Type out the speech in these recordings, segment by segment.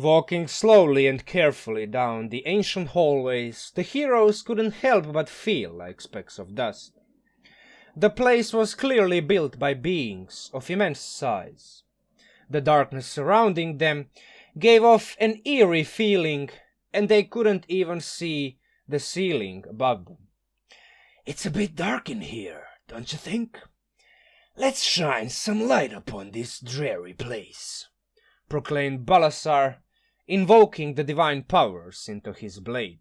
Walking slowly and carefully down the ancient hallways, the heroes couldn't help but feel like specks of dust. The place was clearly built by beings of immense size. The darkness surrounding them gave off an eerie feeling, and they couldn't even see the ceiling above them. "It's a bit dark in here, don't you think? Let's shine some light upon this dreary place," proclaimed Balasar, invoking the divine powers into his blade.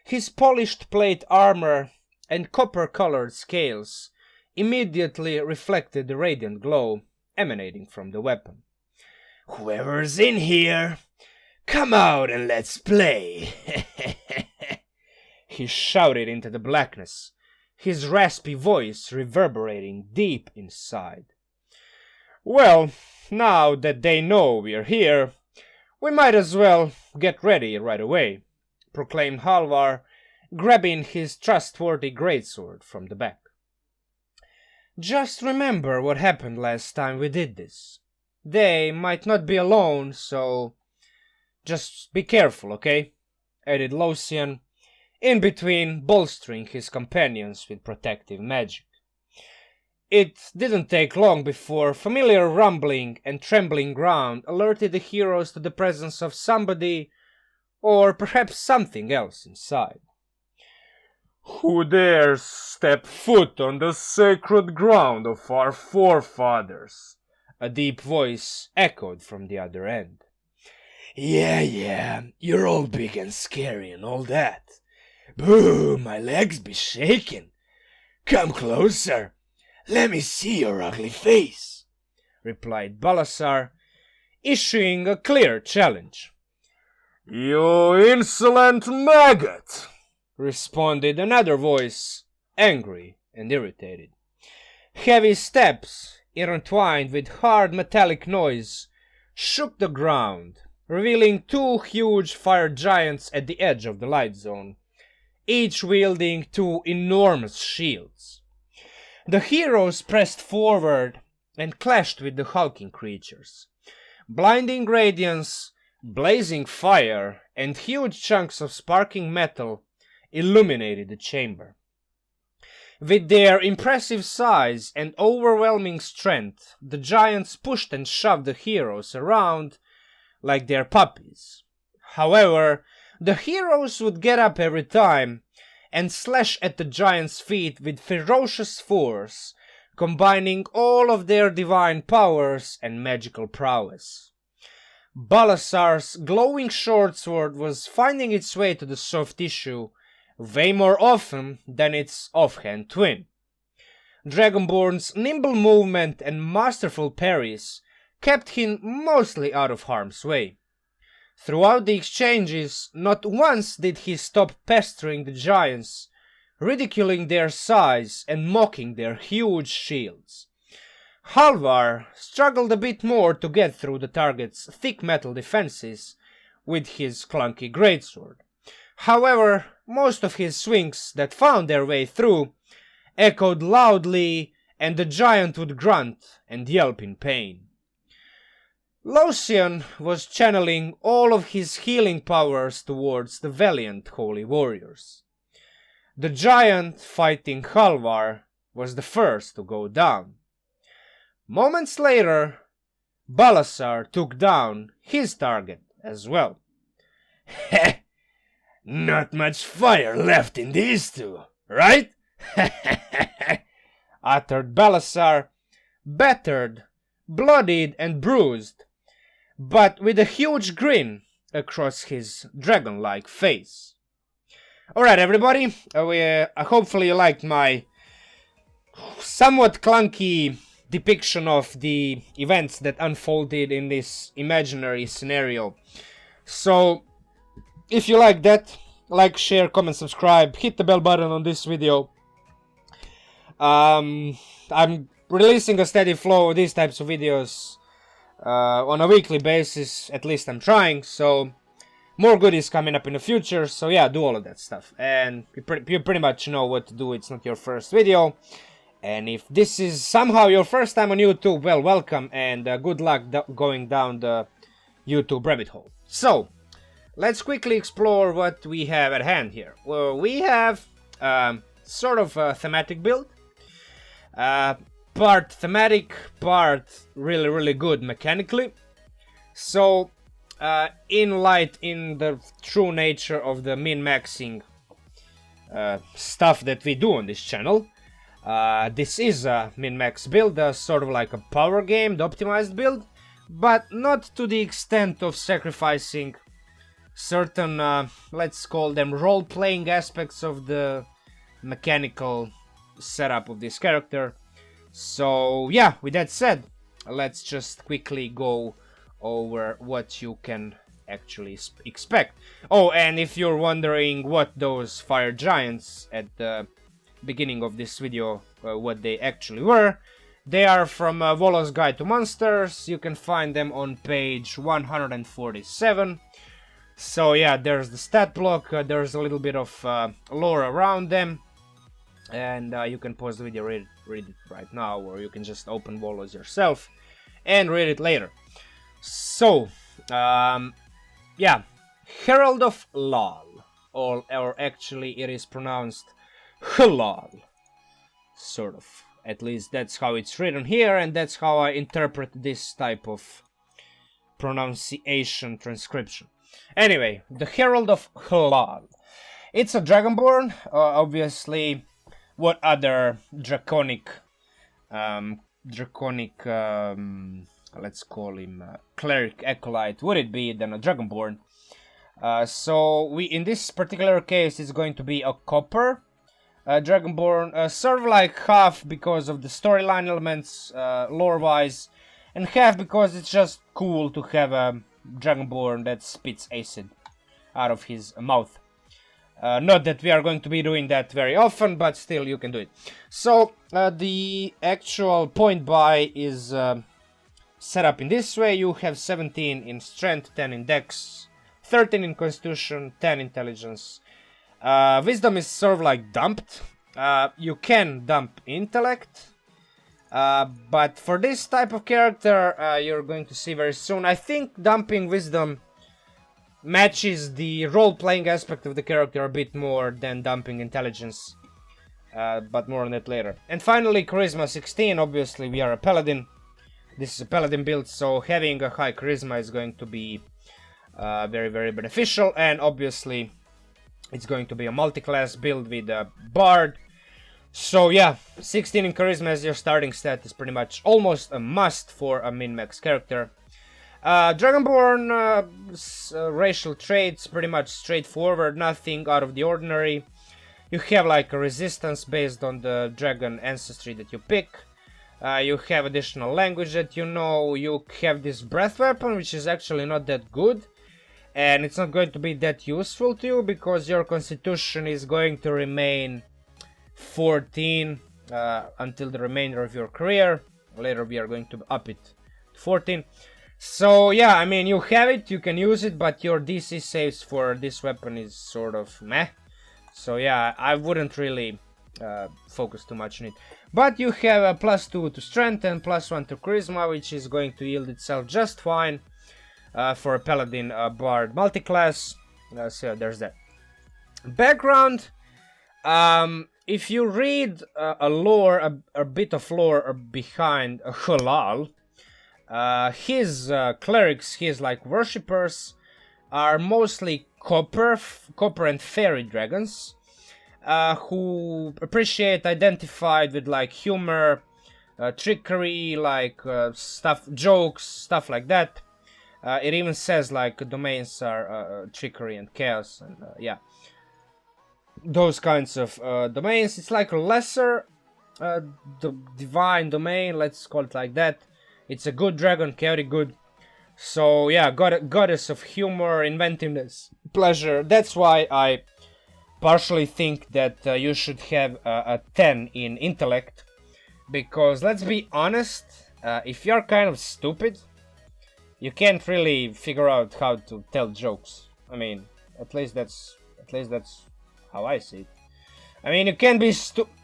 His polished plate armor and copper-colored scales immediately reflected the radiant glow emanating from the weapon. "Whoever's in here, come out and let's play," he shouted into the blackness, his raspy voice reverberating deep inside. "Well, now that they know we're here, we might as well get ready right away," proclaimed Halvar, grabbing his trustworthy greatsword from the back. "Just remember what happened last time we did this. They might not be alone, so just be careful, okay?" added Lothian, in between bolstering his companions with protective magic. It didn't take long before familiar rumbling and trembling ground alerted the heroes to the presence of somebody, or perhaps something else inside. "Who dares step foot on the sacred ground of our forefathers?" a deep voice echoed from the other end. Yeah, you're all big and scary and all that. Boo, my legs be shaking. Come closer. Let me see your ugly face," replied Balasar, issuing a clear challenge. "You insolent maggot!" responded another voice, angry and irritated. Heavy steps, intertwined with hard metallic noise, shook the ground, revealing two huge fire giants at the edge of the light zone, each wielding two enormous shields. The heroes pressed forward and clashed with the hulking creatures. Blinding radiance, blazing fire, and huge chunks of sparking metal illuminated the chamber. With their impressive size and overwhelming strength, the giants pushed and shoved the heroes around like their puppies. However, the heroes would get up every time and slash at the giants' feet with ferocious force, combining all of their divine powers and magical prowess. Balasar's glowing shortsword was finding its way to the soft tissue way more often than its offhand twin. Dragonborn's nimble movement and masterful parries kept him mostly out of harm's way. Throughout the exchanges, not once did he stop pestering the giants, ridiculing their size and mocking their huge shields. Halvar struggled a bit more to get through the target's thick metal defenses with his clunky greatsword. However, most of his swings that found their way through echoed loudly, and the giant would grunt and yelp in pain. Lothian was channeling all of his healing powers towards the valiant holy warriors. The giant fighting Halvar was the first to go down. Moments later, Balasar took down his target as well. Heh! Not much fire left in these two, right? uttered Balasar, battered, bloodied and bruised, but with a huge grin across his dragon-like face. Alright everybody, hopefully you liked my somewhat clunky depiction of the events that unfolded in this imaginary scenario. So, if you like that, like, share, comment, subscribe, hit the bell button on this video. I'm releasing a steady flow of these types of videos on a weekly basis, at least I'm trying, so more goodies coming up in the future, so yeah, do all of that stuff. And you pretty much know what to do, it's not your first video. And if this is somehow your first time on YouTube, well, welcome, and good luck going down the YouTube rabbit hole. So, let's quickly explore what we have at hand here. Well, we have sort of a thematic build. Part thematic, part really good mechanically. So, in the true nature of the min-maxing stuff that we do on this channel, this is a min-max build, sort of like a power game, the optimized build, but not to the extent of sacrificing certain, let's call them role-playing aspects of the mechanical setup of this character. So yeah, with that said, let's just quickly go over what you can actually expect. Oh, and if you're wondering what those fire giants at the beginning of this video, what they actually were, they are from Volo's Guide to Monsters. You can find them on page 147. So yeah, there's the stat block, there's a little bit of lore around them, and you can pause the video, read it right now, or you can just open Volo's yourself and read it later. So, yeah, Herald of Hlal, or actually it is pronounced Hlal, sort of. At least that's how it's written here, and that's how I interpret this type of pronunciation transcription. Anyway, the Herald of Hlal. It's a Dragonborn, obviously. What other draconic, let's call him cleric acolyte would it be than a Dragonborn? So in this particular case, it's going to be a copper Dragonborn, sort of like half because of the storyline elements, lore-wise, and half because it's just cool to have a Dragonborn that spits acid out of his mouth. Not that we are going to be doing that very often, but still you can do it. So the actual point buy is set up in this way. You have 17 in strength, 10 in dex, 13 in constitution, 10 intelligence. Wisdom is sort of like dumped. You can dump intellect, but for this type of character, you're going to see very soon, I think dumping wisdom matches the role-playing aspect of the character a bit more than dumping intelligence, but more on that later. And finally, charisma 16. Obviously we are a paladin. This is a paladin build, so having a high charisma is going to be very beneficial, and obviously it's going to be a multi-class build with a bard. So yeah, 16 in charisma as your starting stat is pretty much almost a must for a min-max character. Dragonborn racial traits, pretty much straightforward, nothing out of the ordinary. You have like a resistance based on the dragon ancestry that you pick. You have additional language that you know. You have this breath weapon, which is actually not that good, and it's not going to be that useful to you because your constitution is going to remain 14 until the remainder of your career. Later we are going to up it to 14. So yeah, I mean, you have it, you can use it, but your DC saves for this weapon is sort of meh. So yeah, I wouldn't really focus too much on it. But you have a +2 to strength and +1 to charisma, which is going to yield itself just fine for a paladin bard multiclass. So there's that. Background. If you read a bit of lore behind Hlal, his clerics, his like worshippers, are mostly copper and fairy dragons, who appreciate identified with like humor, trickery, like jokes, stuff like that. It even says like domains are trickery and chaos, and yeah, those kinds of domains. It's like a lesser divine domain, let's call it like that. It's a good dragon, chaotic good. So yeah, goddess of humor, inventiveness, pleasure. That's why I partially think that you should have a 10 in intellect, because let's be honest, if you're kind of stupid, you can't really figure out how to tell jokes. I mean, at least that's how I see it. I mean, you can be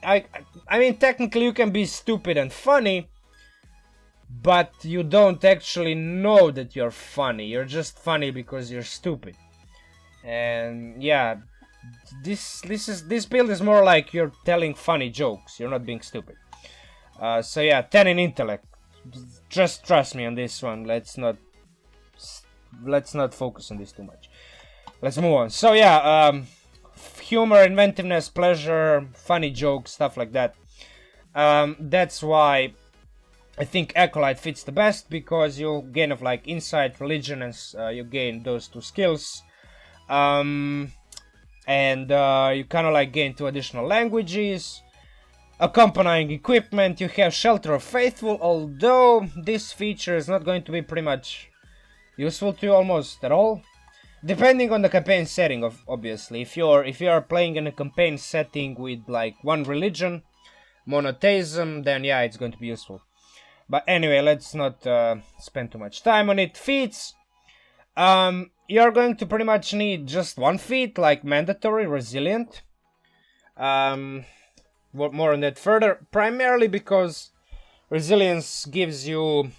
I mean, technically you can be stupid and funny, but you don't actually know that you're funny. You're just funny because you're stupid. And yeah, this build is more like you're telling funny jokes. You're not being stupid. So yeah, 10 in intellect. Just trust me on this one. Let's not focus on this too much. Let's move on. So yeah, humor, inventiveness, pleasure, funny jokes, stuff like that. That's why I think Acolyte fits the best, because you gain of like insight, religion, and you gain those 2 skills. And you kind of like gain 2 additional languages. Accompanying equipment, you have Shelter of Faithful, although this feature is not going to be pretty much useful to you almost at all. Depending on the campaign setting, obviously. If you're playing in a campaign setting with like 1 religion, monotheism, then yeah, it's going to be useful. But anyway, let's not spend too much time on it. Feats. You're going to pretty much need just 1 feat, like mandatory, resilient. More on that further, primarily because resilience gives you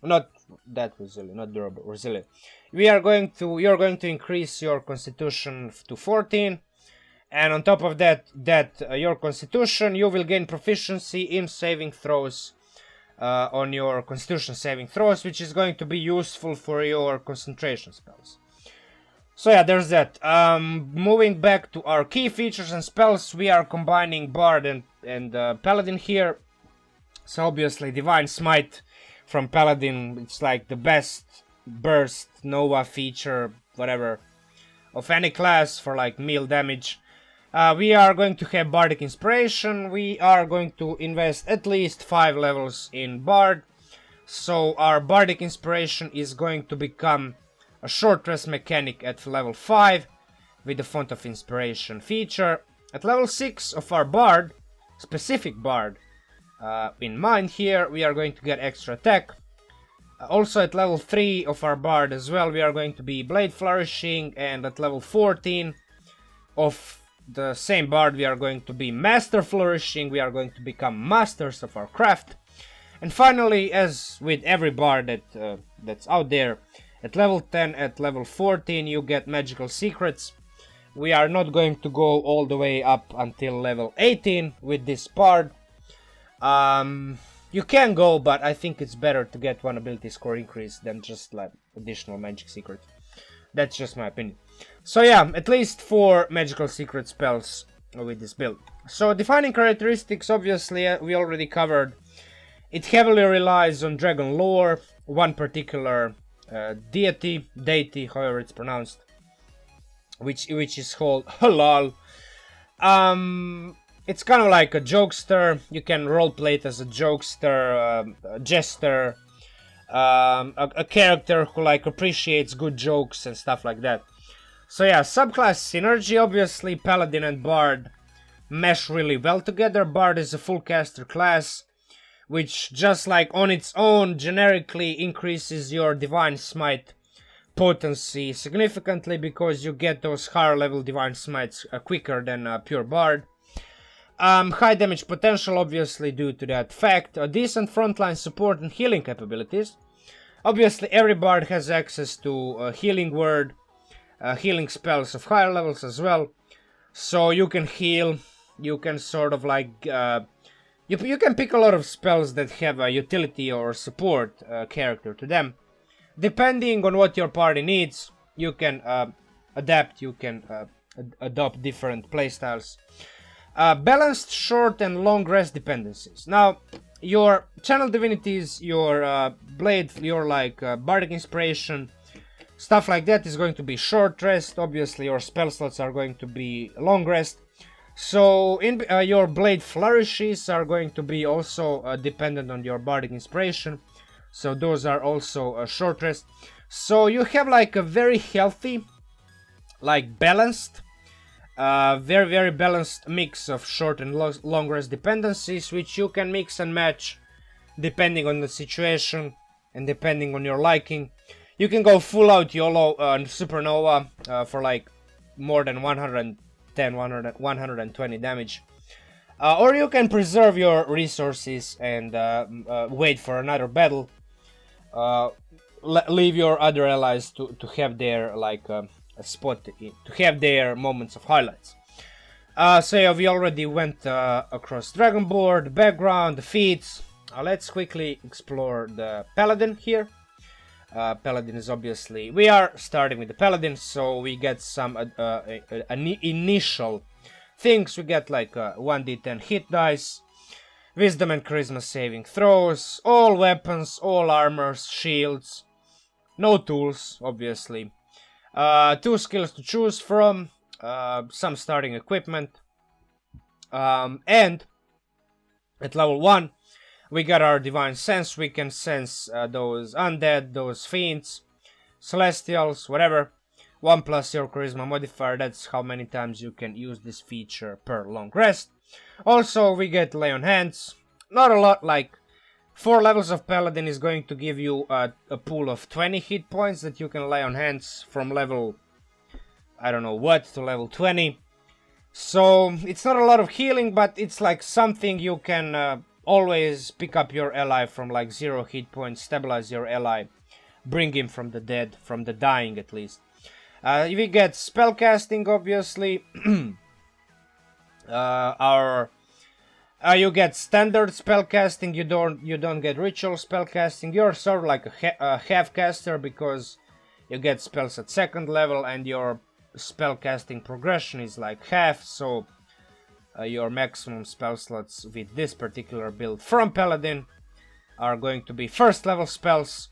not that resilient, not durable, resilient. You're going to increase your constitution to 14, and on top of that, your constitution, you will gain proficiency in saving throws on your constitution saving throws, which is going to be useful for your concentration spells. So yeah, there's that. Moving back to our key features and spells, we are combining Bard and Paladin here. So obviously Divine Smite from Paladin, it's like the best burst, Nova feature, whatever, of any class for like melee damage. We are going to have Bardic Inspiration. We are going to invest at least 5 levels in Bard. So our Bardic Inspiration is going to become a short rest mechanic at level 5 with the Font of Inspiration feature. At level 6 of our Bard, specific Bard in mind here, we are going to get extra attack. Also at level 3 of our Bard as well, we are going to be Blade Flourishing, and at level 14 of the same Bard we are going to be Master Flourishing. We are going to become Masters of our craft. And finally, as with every Bard that's out there, at level 10, at level 14, you get Magical Secrets. We are not going to go all the way up until level 18 with this Bard. You can go, but I think it's better to get 1 ability score increase than just like additional Magic Secret. That's just my opinion. So yeah, at least 4 Magical Secret spells with this build. So defining characteristics, obviously, we already covered. It heavily relies on dragon lore, 1 particular deity, however it's pronounced, which is called Hlal. It's kind of like a jokester. You can roleplay it as a jokester, a jester, a character who like appreciates good jokes and stuff like that. So yeah, subclass synergy. Obviously, Paladin and Bard mesh really well together. Bard is a full caster class, which just like on its own generically increases your Divine Smite potency significantly, because you get those higher level Divine Smites quicker than pure Bard. High damage potential, obviously, due to that fact. A decent frontline support and healing capabilities. Obviously, every Bard has access to a healing word, healing spells of higher levels as well. So you can heal, you can sort of like... You can pick a lot of spells that have a utility or support character to them. Depending on what your party needs, you can adapt, you can adopt different playstyles. Balanced short and long rest dependencies. Now, your channel divinities, your blade, your like bardic inspiration, stuff like that is going to be short rest. Obviously, your spell slots are going to be long rest. So, your blade flourishes are going to be also dependent on your bardic inspiration. So those are also short rest. So you have like a very healthy, like balanced, very very balanced mix of short and long rest dependencies, which you can mix and match depending on the situation and depending on your liking. You can go full out YOLO Supernova for like more than 110, 120 damage. Or you can preserve your resources and wait for another battle. Leave your other allies to have their like a spot to have their moments of highlights. So yeah, we already went across Dragonborn, the background, the feats. Let's quickly explore the Paladin here. Paladin is obviously... We are starting with the Paladin, so we get some initial things. We get like 1d10 hit dice, Wisdom and Charisma saving throws, all weapons, all armors, shields, no tools, obviously. 2 skills to choose from, some starting equipment, and at level 1 we got our Divine Sense. We can sense those undead, those fiends, celestials, whatever. 1 plus your Charisma modifier, that's how many times you can use this feature per long rest. Also we get Lay on Hands, not a lot, like 4 levels of Paladin is going to give you a pool of 20 hit points that you can lay on hands from level, I don't know what, to level 20. So it's not a lot of healing, but it's like something you can always pick up your ally from like 0 hit points, stabilize your ally, bring him from the dead, from the dying at least. We get spellcasting, obviously. You get standard spellcasting. You don't get ritual spellcasting. You're sort of like a half caster because you get spells at 2nd level and your spellcasting progression is like half. So your maximum spell slots with this particular build from Paladin are going to be 1st level spells.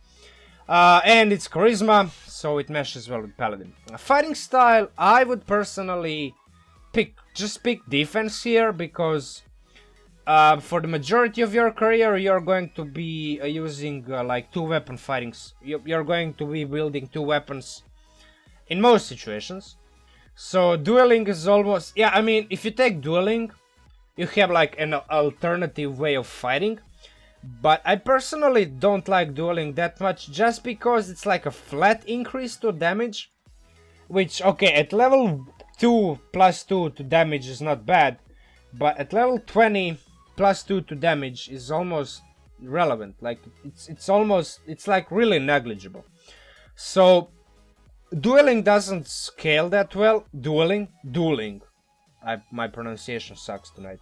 And it's Charisma, so it meshes well with Paladin. Fighting style, I would personally pick defense here, because for the majority of your career you're going to be using like 2 weapon fightings. You're going to be wielding 2 weapons in most situations. So dueling is almost... Yeah, I mean, if you take dueling, you have like an alternative way of fighting. But I personally don't like dueling that much, just because it's like a flat increase to damage. Which, okay, at level 2 plus 2 to damage is not bad. But at level 20 plus 2 to damage is almost irrelevant. Like, it's like really negligible. So, dueling doesn't scale that well. Dueling. My pronunciation sucks tonight.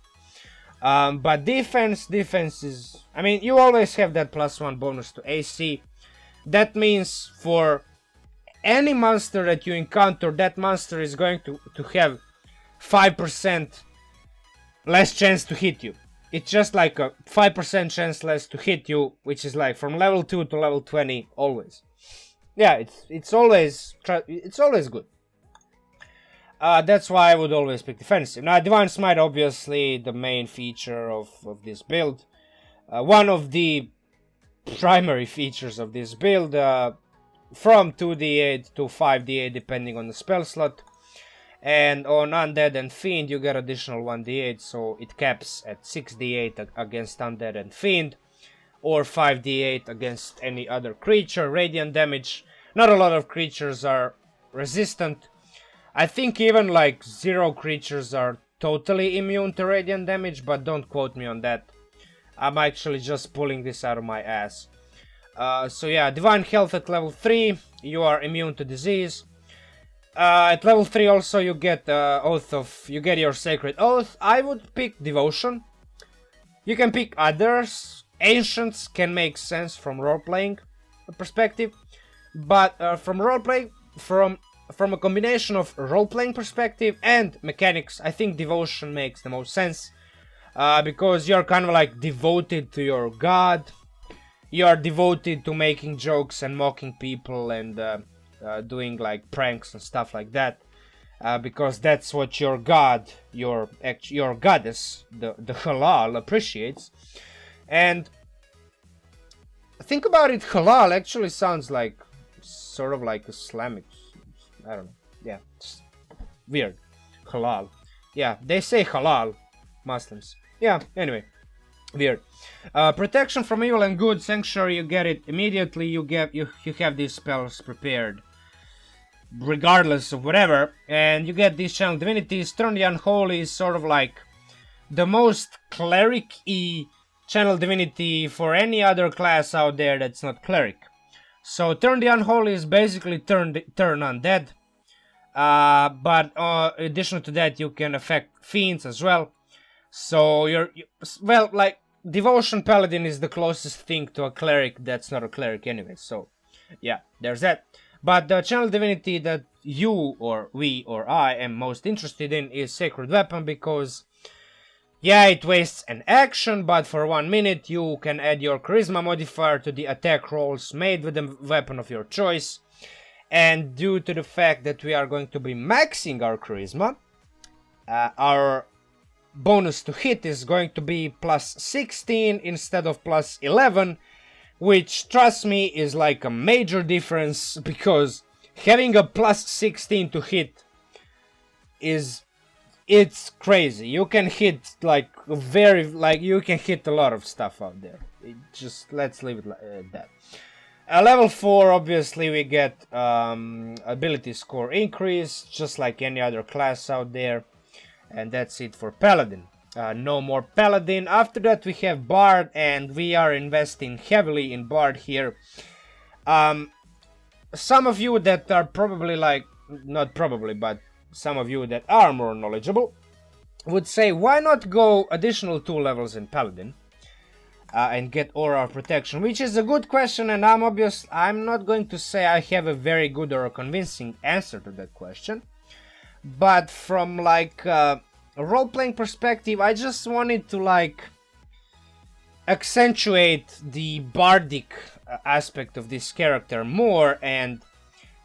But defense is... I mean, you always have that +1 bonus to AC. That means for any monster that you encounter, that monster is going to have 5% less chance to hit you. It's just like a 5% chance less to hit you, which is like from level 2 to level 20 always. Yeah, it's always good. That's why I would always pick defensive. Now, Divine Smite, obviously the main feature of this build. One of the primary features of this build, from 2d8 to 5d8 depending on the spell slot. And on Undead and Fiend you get additional 1d8, so it caps at 6d8 against Undead and Fiend, or 5d8 against any other creature. Radiant damage, not a lot of creatures are resistant. I think even like 0 creatures are totally immune to radiant damage, but don't quote me on that. I'm actually just pulling this out of my ass. So yeah, Divine Health at level 3, you are immune to disease. At level 3 also you get you get your Sacred Oath. I would pick Devotion. You can pick others. Ancients can make sense from role-playing perspective, but from a combination of role-playing perspective and mechanics, I think Devotion makes the most sense. Because you're kind of like devoted to your god. You are devoted to making jokes and mocking people and doing like pranks and stuff like that. Because that's what your god, your goddess, the Hlal, appreciates. And think about it, Hlal actually sounds like sort of like Islamic. I don't know. Yeah, it's weird. Halal. Yeah, they say halal, Muslims. Yeah, anyway. Weird. Protection from evil and good. Sanctuary, you get it immediately. You have these spells prepared, regardless of whatever. And you get these channel divinities. Turn the unholy is sort of like the most cleric-y channel divinity for any other class out there that's not cleric. So turn the unholy is basically turn undead. But in addition to that, you can affect fiends as well. So well, like Devotion Paladin is the closest thing to a cleric that's not a cleric anyway. So yeah, there's that. But the channel divinity that you or we or I am most interested in is Sacred Weapon, because yeah, it wastes an action, but for 1 minute you can add your charisma modifier to the attack rolls made with the weapon of your choice. And due to the fact that we are going to be maxing our charisma, our bonus to hit is going to be plus 16 instead of plus 11, which, trust me, is like a major difference, because having a plus 16 to hit it's crazy. You can hit like you can hit a lot of stuff out there. Let's leave it like that. Level 4, obviously we get ability score increase, just like any other class out there. And that's it for Paladin. No more Paladin. After that we have Bard, and we are investing heavily in Bard here. Some of you that are probably not probably, but some of you that are more knowledgeable would say, why not go additional 2 levels in Paladin and get aura protection, which is a good question, and I'm not going to say I have a very good or a convincing answer to that question. But from a role-playing perspective, I just wanted to accentuate the bardic aspect of this character more, and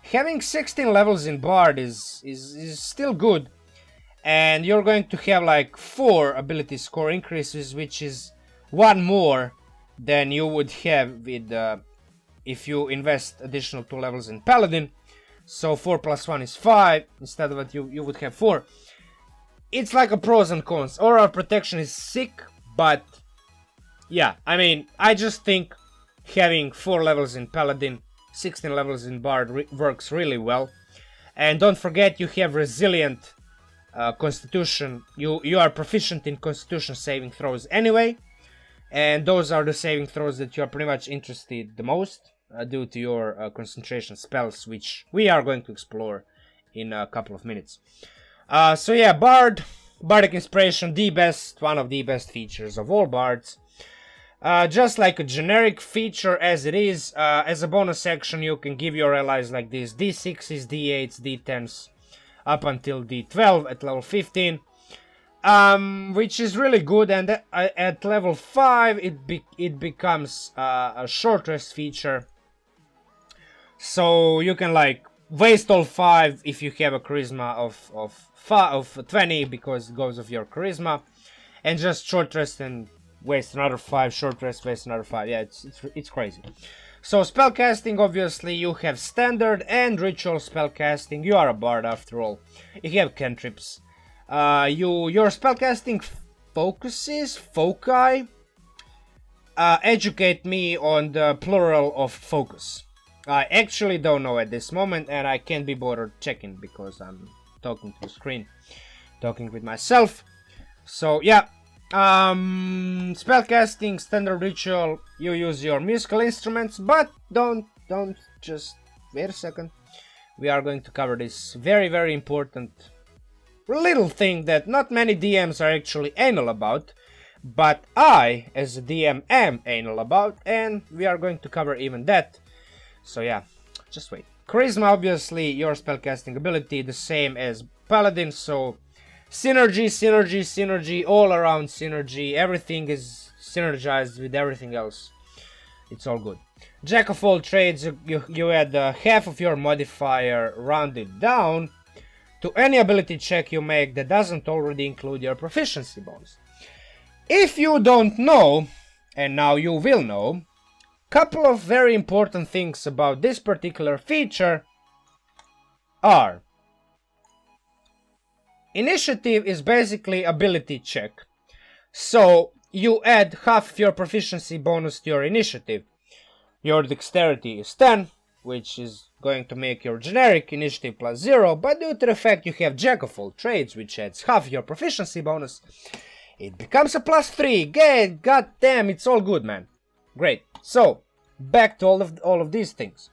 having 16 levels in Bard is still good. And you're going to have 4 ability score increases, which is 1 more than you would have with if you invest additional 2 levels in Paladin. So 4 plus 1 is 5, instead of it you would have 4. It's like a pros and cons. Aura protection is sick, but yeah, I mean, I just think having 4 levels in Paladin, 16 levels in Bard works really well. And don't forget, you have resilient constitution. You are proficient in constitution saving throws anyway, and those are the saving throws that you are pretty much interested the most due to your concentration spells, which we are going to explore in a couple of minutes. So yeah, Bardic Inspiration, one of the best features of all Bards. Just like a generic feature as it is, as a bonus action you can give your allies like this D6s, D8s, D10s up until D12 at level 15, which is really good. And at level 5 it becomes a short rest feature, so you can waste all 5 if you have a charisma of 20, because it goes of your charisma, and just short rest and waste another 5, short rest, waste another 5. Yeah, it's crazy. So spellcasting, obviously you have standard and ritual spellcasting. You are a bard after all. You have cantrips. Your spellcasting foci. Educate me on the plural of focus. I actually don't know at this moment, and I can't be bothered checking because I'm talking to the screen, talking with myself. So yeah. Spellcasting, standard ritual, you use your musical instruments, but don't just wait a second. We are going to cover this very, very important little thing that not many DMs are actually anal about, but I, as a DM, am anal about, and we are going to cover even that. So yeah, just wait. Charisma, obviously, your spellcasting ability, the same as Paladin, so synergy, all around synergy. Everything is synergized with everything else. It's all good. Jack of all trades, you add half of your modifier rounded down to any ability check you make that doesn't already include your proficiency bonus. If you don't know, and now you will know, couple of very important things about this particular feature are: initiative is basically ability check, so you add half of your proficiency bonus to your initiative. Your dexterity is 10, which is going to make your generic initiative +0, but due to the fact you have Jack of all trades, which adds half your proficiency bonus, it becomes a +3. God damn, it's all good, man. Great. So, back to all of these things.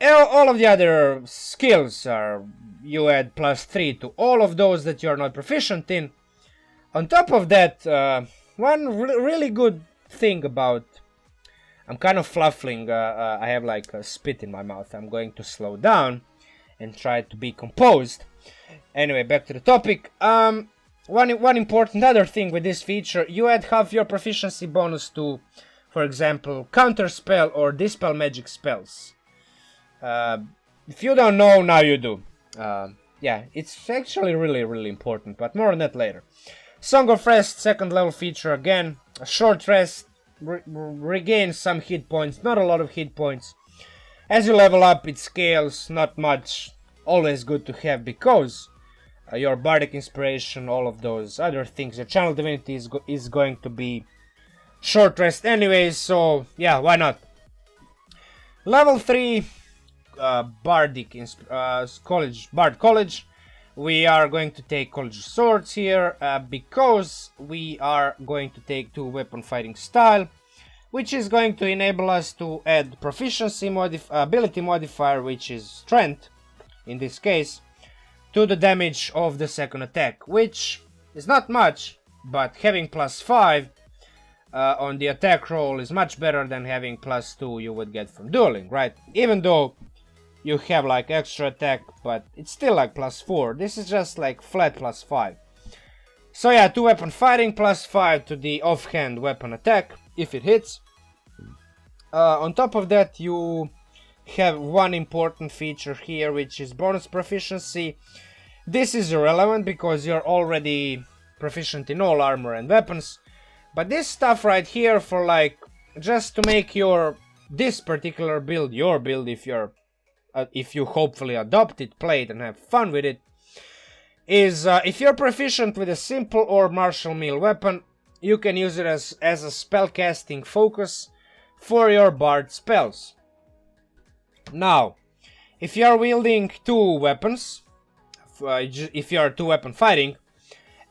All of the other skills are, you add +3 to all of those that you're not proficient in. On top of that, one really good thing about... I'm kind of fluffling, I have like a spit in my mouth. I'm going to slow down and try to be composed. Anyway, back to the topic. One important other thing with this feature, you add half your proficiency bonus to, for example, counterspell or dispel magic spells. If you don't know, now you do. Yeah, it's actually really important, but more on that later. Song of Rest, second level feature again. A short rest, regain some hit points, not a lot of hit points. As you level up, it scales, not much. Always good to have because your bardic inspiration, all of those other things, your channel divinity is going to be short rest anyways, so yeah, why not? Level 3 bardic Bard College. We are going to take College of Swords here because we are going to take 2 weapon fighting style, which is going to enable us to add proficiency ability modifier, which is strength in this case, to the damage of the second attack, which is not much, but having +5 on the attack roll is much better than having +2 you would get from dueling, right? Even though you have like extra attack, but it's still like +4. This is just like flat +5. So yeah, 2 weapon fighting +5 to the offhand weapon attack if it hits. On top of that, you have one important feature here, which is bonus proficiency. This is irrelevant because you're already proficient in all armor and weapons, but this stuff right here for like just to make this particular build your build, if you hopefully adopt it, play it and have fun with it, is if you're proficient with a simple or martial melee weapon, you can use it as a spellcasting focus for your bard spells. Now, if you are wielding 2 weapons, if you are 2 weapon fighting,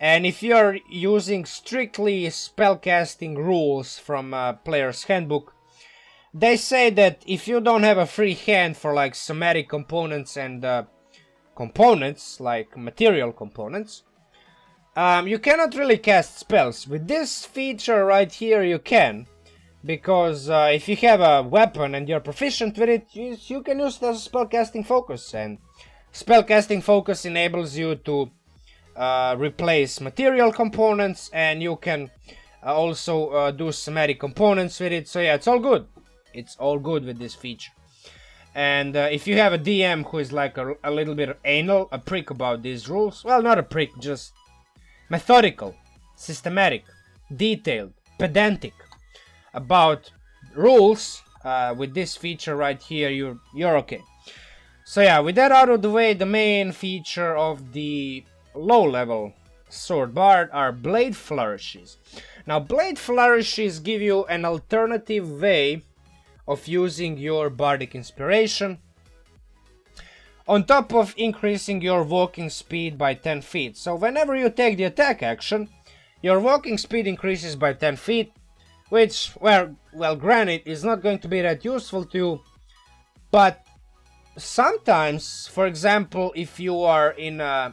and if you are using strictly spellcasting rules from a player's handbook, they say that if you don't have a free hand for like somatic components and components, like material components, you cannot really cast spells. With this feature right here you can, because if you have a weapon and you're proficient with it, you can use it as a spellcasting focus, and spellcasting focus enables you to replace material components, and you can also do somatic components with it. So yeah, it's all good. It's all good with this feature. And if you have a DM who is like a little bit anal, a prick about these rules, well, not a prick, just methodical, systematic, detailed, pedantic about rules, with this feature right here, you're okay. So yeah, with that out of the way, the main feature of the low level sword bard are blade flourishes. Now, blade flourishes give you an alternative way of using your bardic inspiration, on top of increasing your walking speed by 10 feet. So whenever you take the attack action, your walking speed increases by 10 feet, which, well, granted, is not going to be that useful to you, but sometimes, for example, if you are in a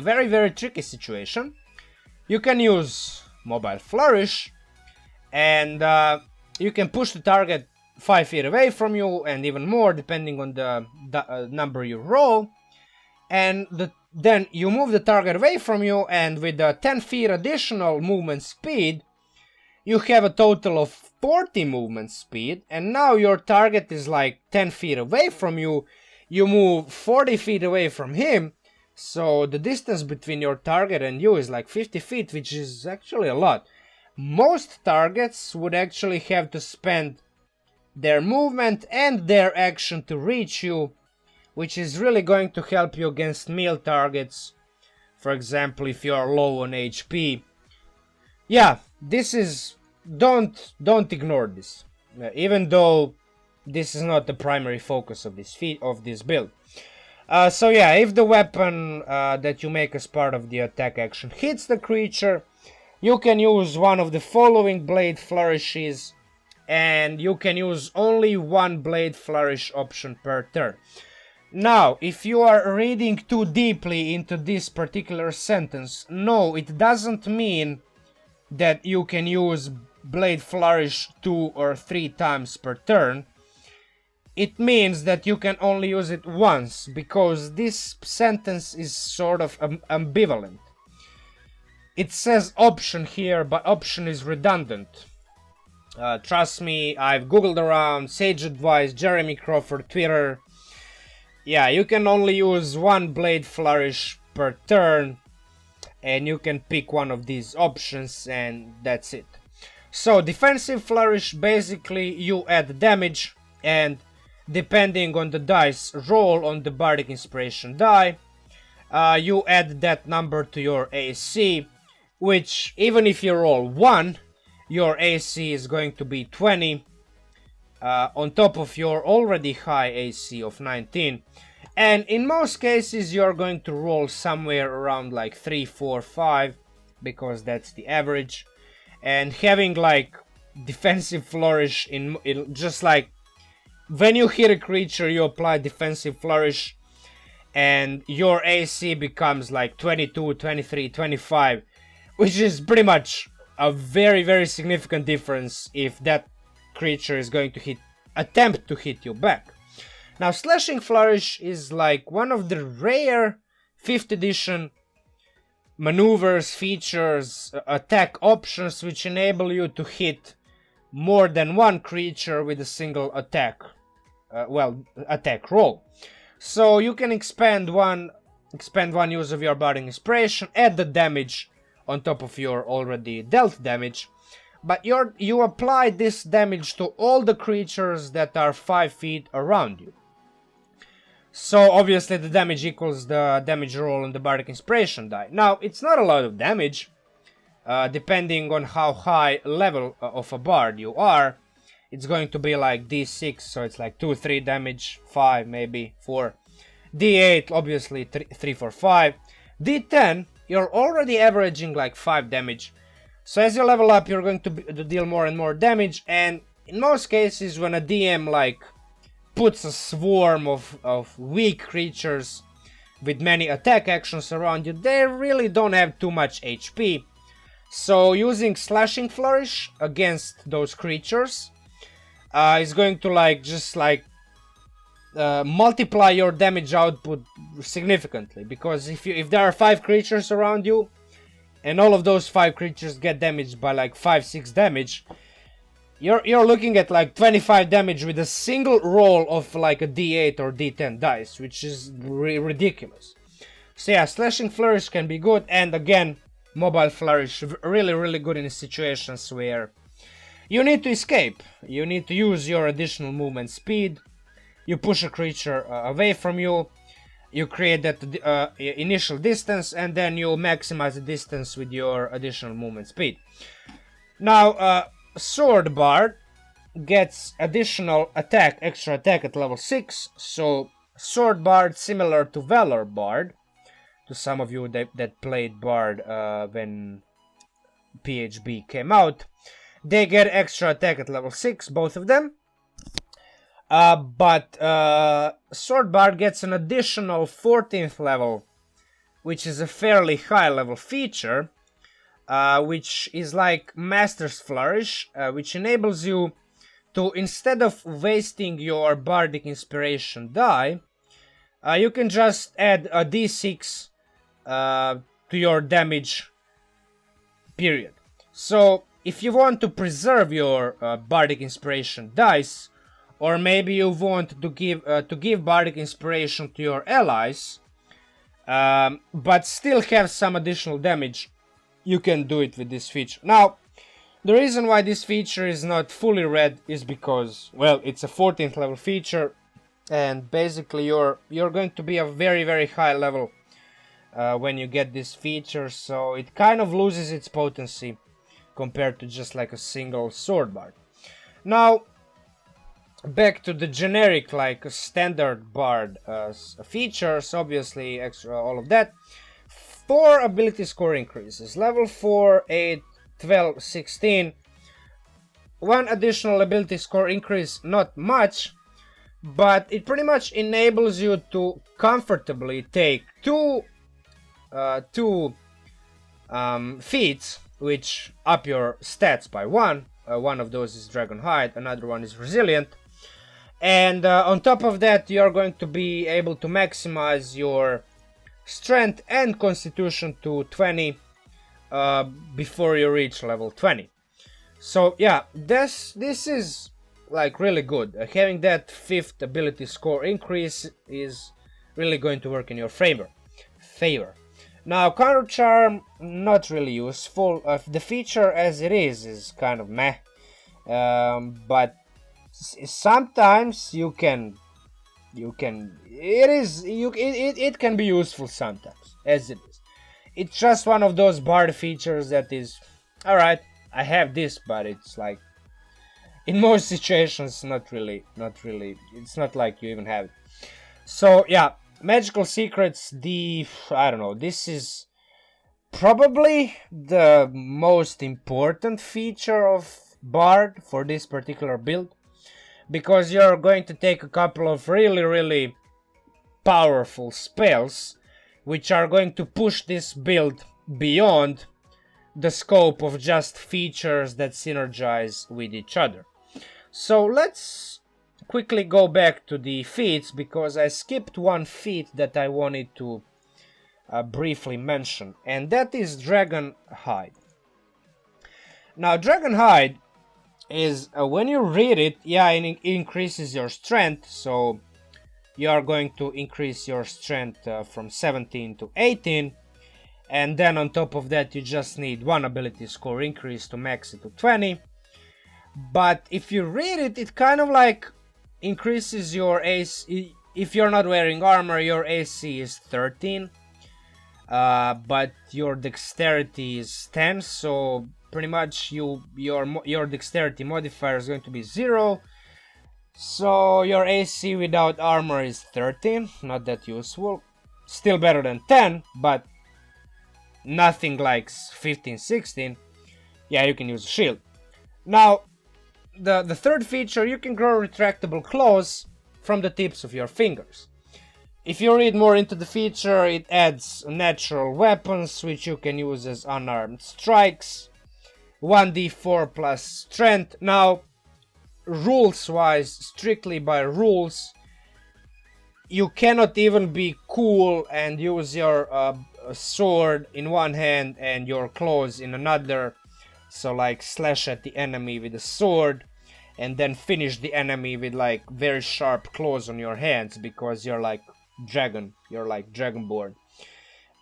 very tricky situation, you can use mobile flourish, and you can push the target 5 feet away from you, and even more depending on the number you roll, and then you move the target away from you, and with the 10 feet additional movement speed, you have a total of 40 movement speed, and now your target is like 10 feet away from you. You move 40 feet away from him, so the distance between your target and you is like 50 feet, which is actually a lot. Most targets would actually have to spend their movement and their action to reach you, which is really going to help you against melee targets. For example, if you are low on HP. Yeah, this is... Don't ignore this, even though this is not the primary focus of this build. So yeah, if the weapon that you make as part of the attack action hits the creature, you can use one of the following blade flourishes, and you can use only one blade flourish option per turn. Now, if you are reading too deeply into this particular sentence, no, it doesn't mean that you can use blade flourish 2 or 3 times per turn. It means that you can only use it once, because this sentence is sort of ambivalent. It says option here, but option is redundant. Trust me, I've googled around, Sage Advice, Jeremy Crawford, Twitter. Yeah, you can only use one blade flourish per turn, and you can pick one of these options, and that's it. So defensive flourish, basically you add damage, and depending on the dice roll on the Bardic Inspiration die, you add that number to your AC, which even if you roll 1, your AC is going to be 20, on top of your already high AC of 19. And in most cases you're going to roll somewhere around like 3, 4, 5, because that's the average. And having like defensive flourish in just like when you hit a creature, you apply defensive flourish, and your AC becomes like 22, 23, 25, which is pretty much a very, very significant difference if that creature is going to attempt to hit you back. Now, Slashing Flourish is like one of the rare 5th edition maneuvers, features, attack options which enable you to hit more than one creature with a single attack. Attack roll. So you can expend one use of your Bardic Inspiration, add the damage on top of your already dealt damage, but you apply this damage to all the creatures that are 5 feet around you. So obviously the damage equals the damage roll on the Bardic Inspiration die. Now, it's not a lot of damage, depending on how high level of a bard you are. It's going to be like D6, so it's like 2, 3 damage, 5 maybe, 4. D8, obviously 3, 4, 5. D10, you're already averaging like 5 damage. So as you level up, you're going to deal more and more damage, and in most cases when a DM like puts a swarm of weak creatures with many attack actions around you, they really don't have too much HP. So using Slashing Flourish against those creatures is going to multiply your damage output significantly, because if there are 5 creatures around you and all of those 5 creatures get damaged by like 5, 6 damage, you're looking at like 25 damage with a single roll of like a D8 or D10 dice, which is ridiculous. So yeah, Slashing Flourish can be good, and again, Mobile Flourish really good in situations where you need to escape. You need to use your additional movement speed. You push a creature away from you. You create that initial distance, and then you maximize the distance with your additional movement speed. Now, Sword Bard gets additional attack, extra attack at level 6. So, Sword Bard, similar to Valor Bard, to some of you that played Bard when PHB came out, they get extra attack at level 6, both of them. But Sword Bard gets an additional 14th level, which is a fairly high level feature, which is like Master's Flourish, which enables you to, instead of wasting your Bardic Inspiration die, you can just add a d6 to your damage, period. So if you want to preserve your Bardic Inspiration dice, or maybe you want to give Bardic Inspiration to your allies, but still have some additional damage, you can do it with this feature. Now, the reason why this feature is not fully read is because, well, it's a 14th level feature, and basically you're going to be a very high level when you get this feature, so it kind of loses its potency compared to just like a single Sword Bard. Now, back to the generic, like standard Bard features, obviously extra all of that. 4 ability score increases. Level 4, 8, 12, 16. One additional ability score increase, not much, but it pretty much enables you to comfortably take two feats, which up your stats by one. One of those is Dragon Hide, another one is Resilient. And on top of that, you're going to be able to maximize your Strength and Constitution to 20 before you reach level 20. So yeah, this is like really good. Having that 5th ability score increase is really going to work in your favor. Now, Counter Charm, not really useful. The feature as it is kind of meh. But sometimes it can be useful sometimes, as it is. It's just one of those bard features that is, alright, I have this, but it's like, in most situations, not really, it's not like you even have it. So yeah, Magical Secrets, I don't know, this is probably the most important feature of Bard for this particular build, because you're going to take a couple of really powerful spells which are going to push this build beyond the scope of just features that synergize with each other. So let's quickly go back to the feats, because I skipped one feat that I wanted to briefly mention, and that is Dragon Hide. Now, Dragon Hide is, when you read it, yeah, it increases your strength, so you are going to increase your strength from 17 to 18, and then on top of that you just need one ability score increase to max it to 20. But if you read it, it kind of like increases your AC. If you're not wearing armor, your AC is 13, but your dexterity is 10, so pretty much your dexterity modifier is going to be 0. So your AC without armor is 13, not that useful. Still better than 10, but nothing like 15, 16. Yeah, you can use a shield. Now, the third feature, you can grow retractable claws from the tips of your fingers. If you read more into the feature, it adds natural weapons which you can use as unarmed strikes. 1d4 plus strength. Now, rules wise, strictly by rules, you cannot even be cool and use your sword in one hand and your claws in another. So like slash at the enemy with a sword and then finish the enemy with like very sharp claws on your hands, because you're like Dragonborn.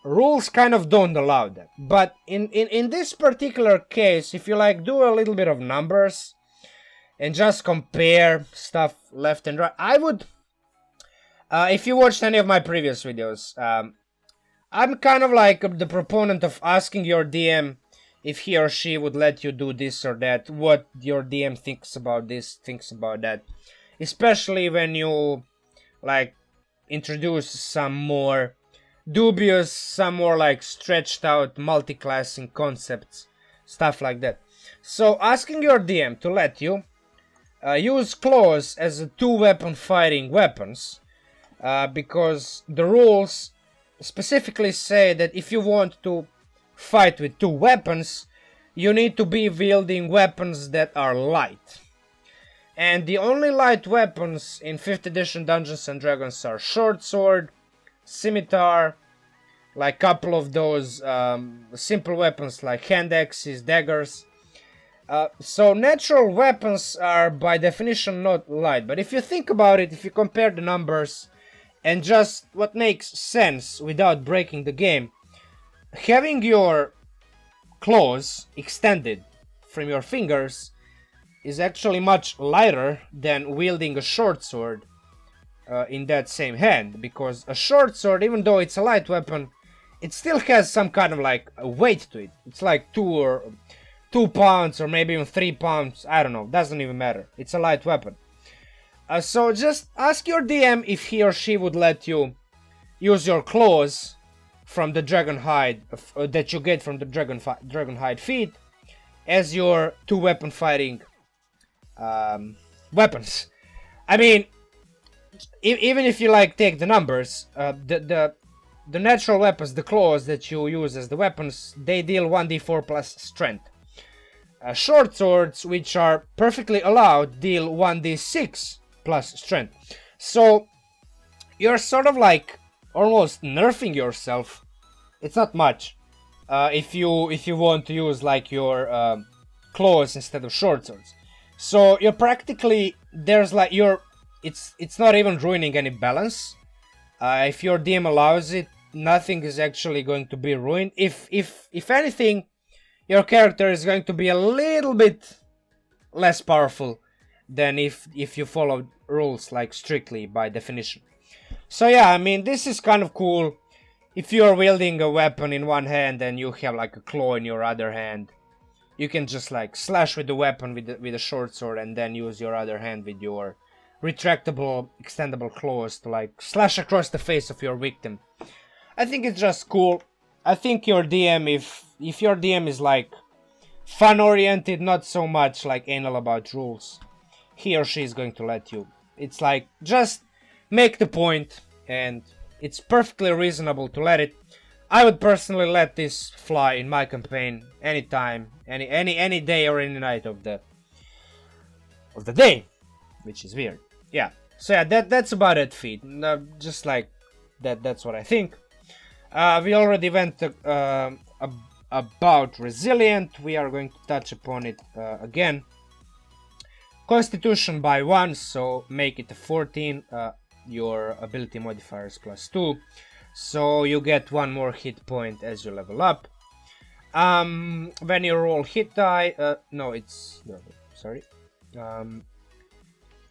Rules kind of don't allow that. But in this particular case, if you like do a little bit of numbers and just compare stuff left and right, I would, if you watched any of my previous videos, I'm kind of like the proponent of asking your DM if he or she would let you do this or that, what your DM thinks about this, thinks about that. Especially when you like introduce some more dubious, some more like stretched out multi-classing concepts, stuff like that. So asking your DM to let you use claws as a 2-weapon fighting weapons, because the rules specifically say that if you want to fight with 2 weapons, you need to be wielding weapons that are light. And the only light weapons in 5th edition Dungeons and Dragons are short sword, scimitar, like a couple of those simple weapons like hand axes, daggers. So natural weapons are by definition not light. But if you think about it, if you compare the numbers and just what makes sense without breaking the game, having your claws extended from your fingers is actually much lighter than wielding a short sword in that same hand, because a short sword, even though it's a light weapon, it still has some kind of like a weight to it. It's like 2 pounds or maybe even 3 pounds, I don't know, doesn't even matter. It's a light weapon. So just ask your DM if he or she would let you use your claws from the dragon hide that you get from the dragon hide feat, as your 2 weapon fighting weapons. I mean, even if you like take the numbers, the natural weapons, the claws that you use as the weapons, they deal 1d4 plus strength. Short swords, which are perfectly allowed, deal 1d6 plus strength. So you're sort of like almost nerfing yourself. It's not much if you want to use like your claws instead of short swords. So you're practically it's not even ruining any balance. If your DM allows it, nothing is actually going to be ruined. If anything, your character is going to be a little bit less powerful than if you followed rules like strictly by definition. So yeah, I mean, this is kind of cool. If you're wielding a weapon in one hand and you have like a claw in your other hand, you can just like slash with the weapon with a short sword and then use your other hand with your retractable, extendable claws to like slash across the face of your victim. I think it's just cool. I think your DM, if your DM is like fun oriented, not so much like anal about rules, he or she is going to let you. It's like just make the point, and it's perfectly reasonable to let it. I would personally let this fly in my campaign anytime, any day or any night of the day, which is weird. Yeah. So yeah, that's about it, feed. Just like that's what I think. We already went about resilient. We are going to touch upon it again. Constitution by 1, so make it a 14. Your ability modifier is +2, so you get 1 more hit point as you level up. When you roll hit die,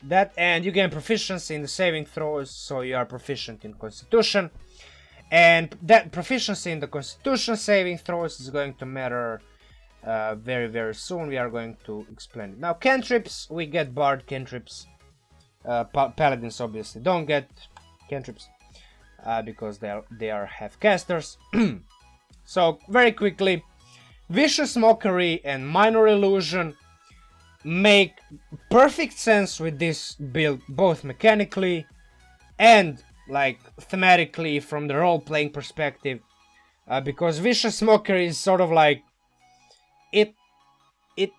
that, and you gain proficiency in the saving throws, so you are proficient in Constitution, and that proficiency in the Constitution saving throws is going to matter very, very soon. We are going to explain it. Now, cantrips, we get bard cantrips. Paladins obviously don't get cantrips because they are half casters. So very quickly, Vicious Mockery and Minor Illusion make perfect sense with this build, both mechanically and like thematically from the role-playing perspective, because Vicious Mockery is sort of like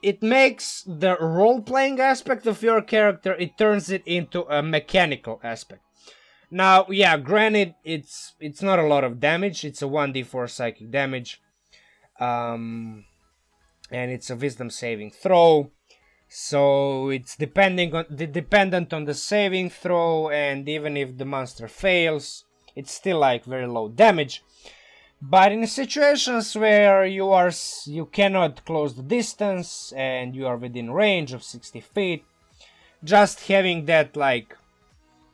it makes the role-playing aspect of your character, it turns it into a mechanical aspect. Now, yeah, granted, it's not a lot of damage. It's a 1d4 psychic damage, and it's a wisdom saving throw. So it's dependent on the saving throw, and even if the monster fails, it's still like very low damage. But in situations where you cannot close the distance and you are within range of 60 feet, just having that like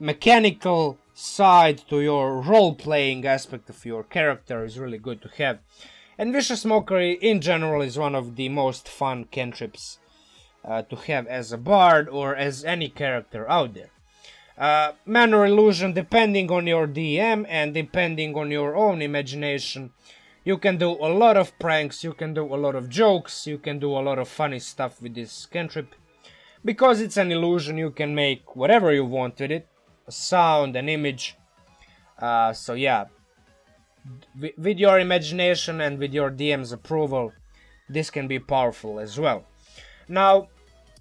mechanical side to your role-playing aspect of your character is really good to have. And Vicious Mockery in general is one of the most fun cantrips to have as a bard or as any character out there. Minor Illusion, depending on your DM and depending on your own imagination, you can do a lot of pranks, you can do a lot of jokes, you can do a lot of funny stuff with this cantrip. Because it's an illusion, you can make whatever you want with it, a sound, an image. So yeah, with your imagination and with your DM's approval, this can be powerful as well. Now,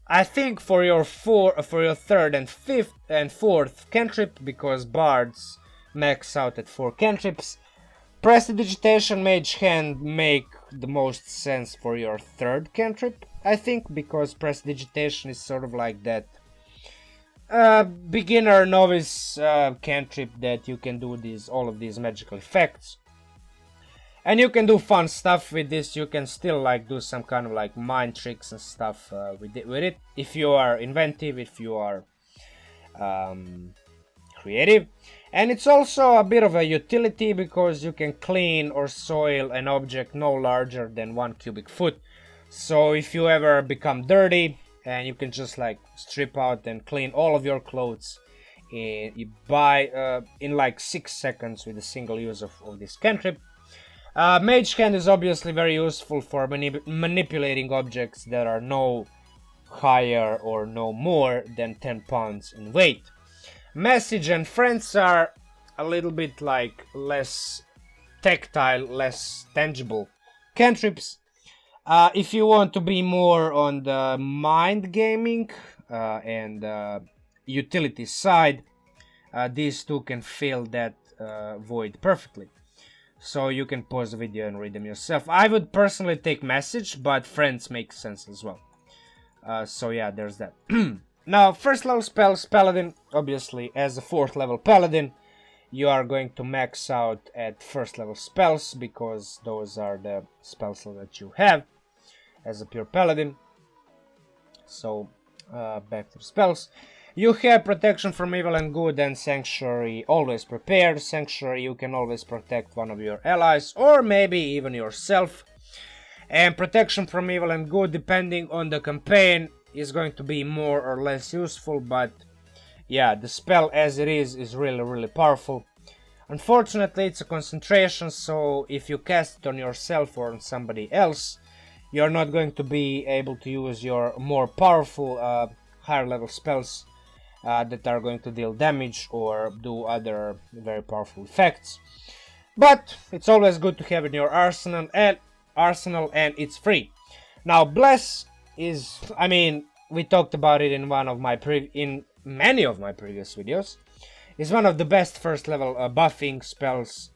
I think for your third and fifth and fourth cantrip, because bards max out at 4 cantrips, Prestidigitation Mage Hand make the most sense for your third cantrip, I think, because Prestidigitation is sort of like that beginner novice cantrip that you can do all of these magical effects. And you can do fun stuff with this. You can still like do some kind of like mind tricks and stuff with it. If you are inventive, if you are creative. And it's also a bit of a utility because you can clean or soil an object no larger than 1 cubic foot. So if you ever become dirty, and you can just like strip out and clean all of your clothes in like 6 seconds with a single use of this cantrip. Mage Hand is obviously very useful for manipulating objects that are no higher or no more than 10 pounds in weight. Message and Friends are a little bit like less tactile, less tangible cantrips. If you want to be more on the mind gaming and utility side, these two can fill that void perfectly. So you can pause the video and read them yourself. I would personally take Message, but Friends make sense as well. So yeah, there's that. Now, first level spells, Paladin, obviously, as a 4th level Paladin, you are going to max out at first level spells, because those are the spells that you have as a pure Paladin. So, back to the spells. You have Protection from Evil and Good and Sanctuary always prepared. Sanctuary, you can always protect one of your allies, or maybe even yourself. And Protection from Evil and Good, depending on the campaign, is going to be more or less useful, but yeah, the spell as it is really powerful. Unfortunately, it's a concentration, so if you cast it on yourself or on somebody else, you're not going to be able to use your more powerful higher level spells that are going to deal damage or do other very powerful effects. But it's always good to have in your arsenal, and it's free. Now, Bless is, I mean, we talked about it in many of my previous videos. Is one of the best first level buffing spells.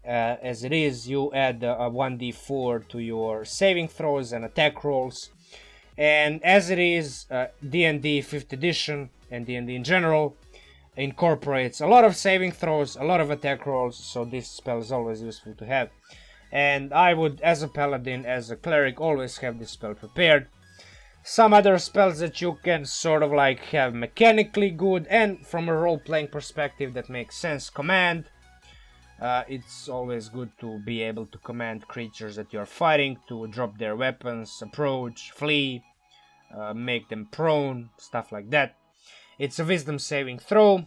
As it is, you add a 1d4 to your saving throws and attack rolls. And as it is, D&D 5th edition and D&D in general incorporates a lot of saving throws, a lot of attack rolls, so this spell is always useful to have. And I would, as a Paladin, as a Cleric, always have this spell prepared. Some other spells that you can sort of like have mechanically good and from a role-playing perspective that makes sense. Command. It's always good to be able to command creatures that you're fighting to drop their weapons, approach, flee, make them prone, stuff like that. It's a wisdom saving throw.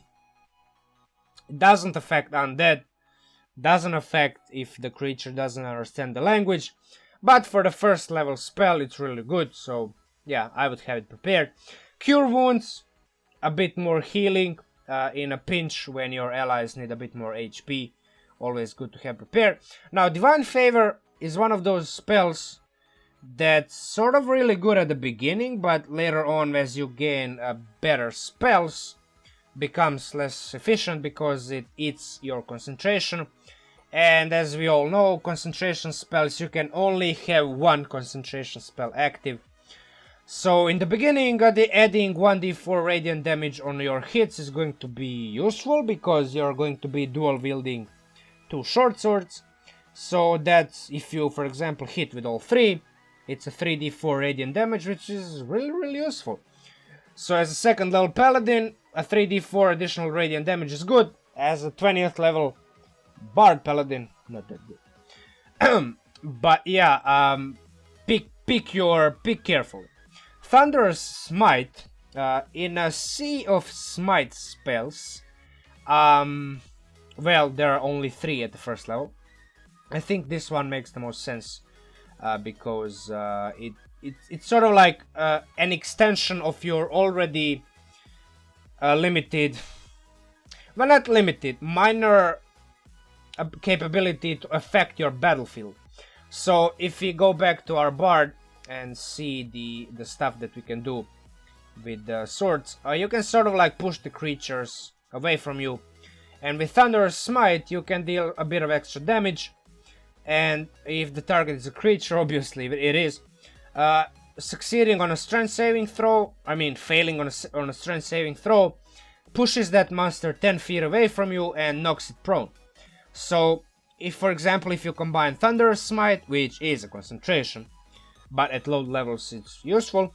It doesn't affect undead. Doesn't affect if the creature doesn't understand the language. But for the first level spell, it's really good. So yeah, I would have it prepared. Cure Wounds. A bit more healing in a pinch when your allies need a bit more HP. Always good to have prepared. Now, Divine Favor is one of those spells that's sort of really good at the beginning, but later on, as you gain better spells, becomes less efficient because it eats your concentration. And as we all know, concentration spells, you can only have one concentration spell active. So in the beginning, adding 1d4 radiant damage on your hits is going to be useful because you're going to be dual wielding 2 short swords. So that's if you, for example, hit with all 3, it's a 3d4 radiant damage, which is really useful. So as a 2nd level Paladin, a 3d4 additional radiant damage is good. As a 20th level Bard Paladin, not that good. But yeah, pick carefully. Thunderous Smite, in a sea of smite spells, well, there are only 3 at the first level. I think this one makes the most sense because it's sort of like an extension of your already limited, well, not limited, minor capability to affect your battlefield. So if we go back to our Bard and see the stuff that we can do with the swords, you can sort of like push the creatures away from you. And with Thunderous Smite, you can deal a bit of extra damage. And if the target is a creature, obviously it is, succeeding on a strength saving throw, failing on a strength saving throw, pushes that monster 10 feet away from you and knocks it prone. So, if for example, if you combine Thunderous Smite, which is a concentration, but at low levels it's useful,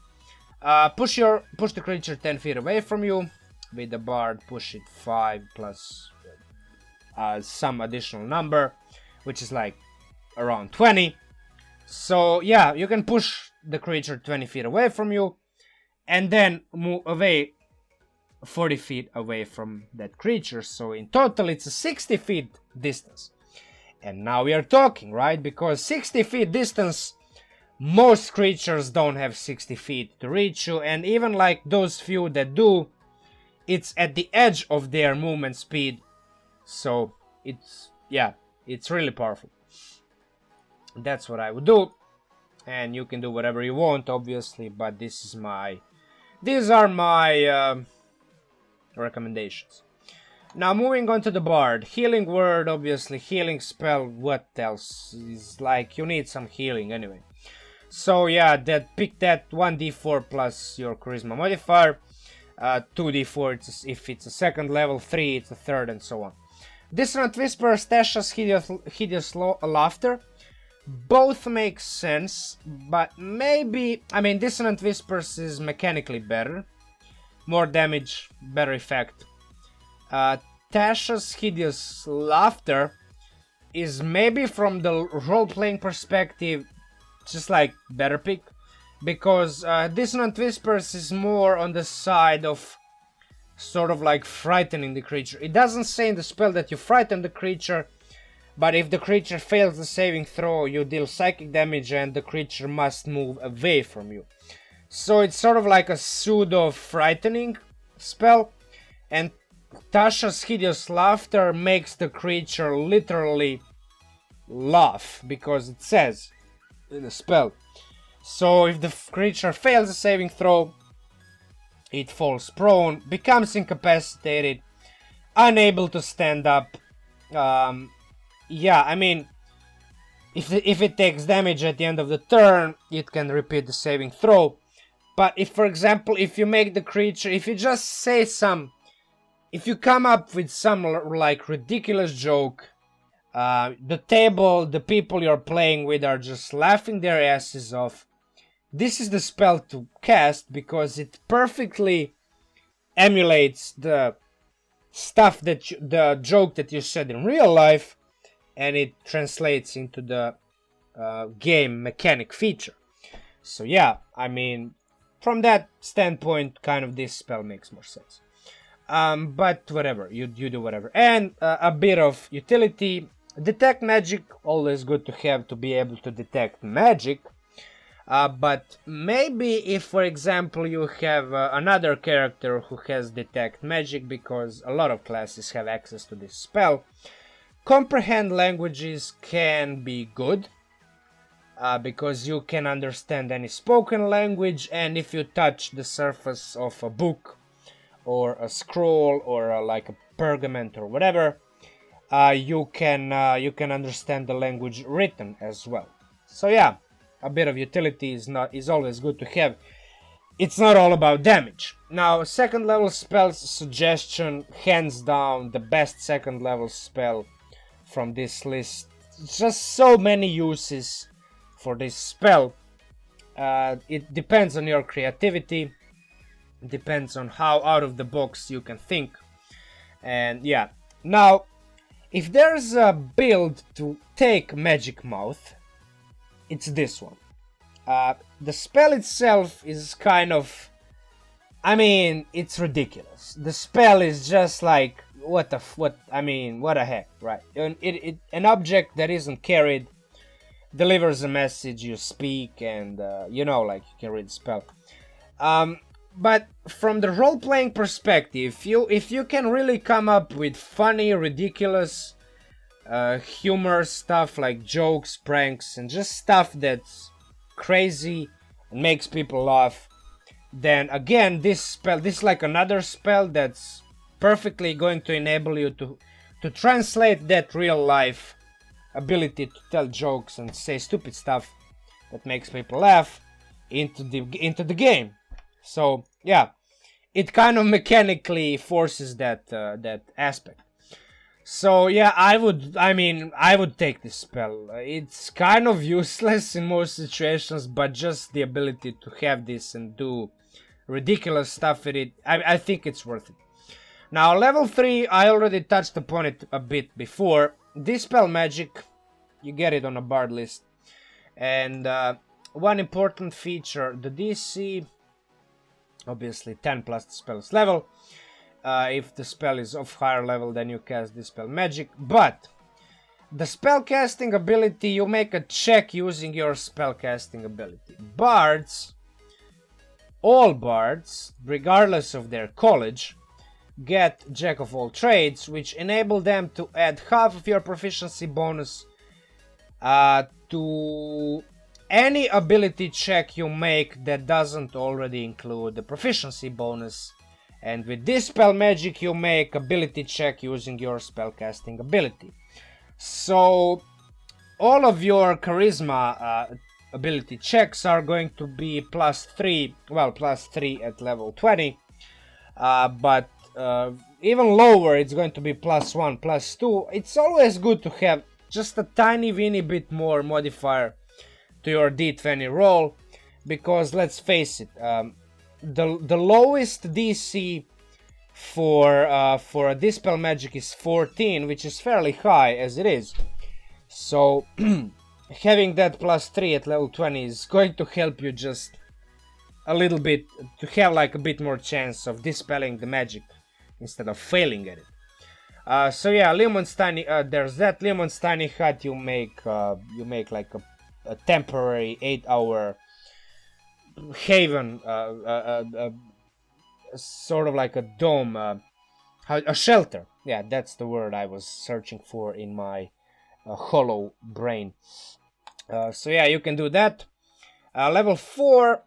push the creature 10 feet away from you. With the Bard, push it 5 plus some additional number, which is like around 20. So yeah, you can push the creature 20 feet away from you and then move away 40 feet away from that creature. So in total it's a 60 feet distance. And now we are talking, right? Because 60 feet distance, most creatures don't have 60 feet to reach you, and even like those few that do, it's at the edge of their movement speed. So it's, yeah, it's really powerful. That's what I would do. And you can do whatever you want, obviously, but these are my recommendations. Now moving on to the bard. Healing word, obviously. Healing spell, what else? Is like, you need some healing anyway. So yeah, pick that 1d4 plus your charisma modifier. 2d4 if it's a second level, 3 it's a third, and so on. Dissonant Whispers, Tasha's hideous laughter. Both make sense, but maybe, I mean, Dissonant Whispers is mechanically better. More damage, better effect. Tasha's hideous laughter is maybe from the role-playing perspective just like better pick, because Dissonant Whispers is more on the side of sort of like frightening the creature. It doesn't say in the spell that you frighten the creature, but if the creature fails the saving throw, you deal psychic damage and the creature must move away from you. So it's sort of like a pseudo frightening spell, and Tasha's hideous laughter makes the creature literally laugh, because it says in the spell. So if the creature fails a saving throw, it falls prone, becomes incapacitated, unable to stand up. Yeah, I mean, if it takes damage at the end of the turn, it can repeat the saving throw. But if, for example, if you make the creature, if you just say if you come up with some like ridiculous joke, the table, the people you're playing with are just laughing their asses off. This is the spell to cast, because it perfectly emulates the stuff the joke that you said in real life, and it translates into the game mechanic feature. So yeah, I mean, from that standpoint, kind of this spell makes more sense. But whatever, you do whatever. And a bit of utility. Detect magic, always good to have to be able to detect magic. But maybe if, for example, you have another character who has detect magic, because a lot of classes have access to this spell, comprehend languages can be good, because you can understand any spoken language, and if you touch the surface of a book or a scroll or like a pergament or whatever, you can understand the language written as well. So yeah, a bit of utility is always good to have. It's not all about damage. Now, second level spells suggestion, hands down the best second level spell from this list. Just so many uses for this spell. It depends on your creativity. It depends on how out of the box you can think. And yeah, now if there's a build to take Magic Mouth, it's this one. The spell itself is kind of, I mean, it's ridiculous. The spell is just like, what the heck, right? An object that isn't carried delivers a message, you speak, and like you can read the spell. But from the role-playing perspective, if you can really come up with funny, ridiculous, humor stuff like jokes, pranks, and just stuff that's crazy and makes people laugh, then again, this is like another spell that's perfectly going to enable you to translate that real life ability to tell jokes and say stupid stuff that makes people laugh into the game. So yeah, it kind of mechanically forces that aspect. So yeah, I would take this spell. It's kind of useless in most situations, but just the ability to have this and do ridiculous stuff with it, I think it's worth it. Now, level 3, I already touched upon it a bit before. Dispel magic, you get it on a bard list. And one important feature, the DC, obviously 10 plus the spell's level. If the spell is of higher level, then you cast Dispel magic. But The spellcasting ability, you make a check using your spellcasting ability. Bards, all bards, regardless of their college, get Jack of all trades, which enable them to add half of your proficiency bonus to any ability check you make that doesn't already include the proficiency bonus. And with this spell magic, you make ability check using your spellcasting ability. So all of your charisma ability checks are going to be +3, well, +3 at level 20, but even lower it's going to be +1, +2. It's always good to have just a tiny weeny bit more modifier to your d20 roll, because let's face it, the lowest DC for a dispel magic is 14, which is fairly high as it is. So having that +3 at level 20 is going to help you just a little bit, to have like a bit more chance of dispelling the magic instead of failing at it. So yeah, Leomund's tiny, there's that. Leomund's tiny hut, you make like a temporary 8-hour haven, sort of like a dome, a shelter. Yeah, that's the word I was searching for in my hollow brain. So yeah, you can do that. Level 4,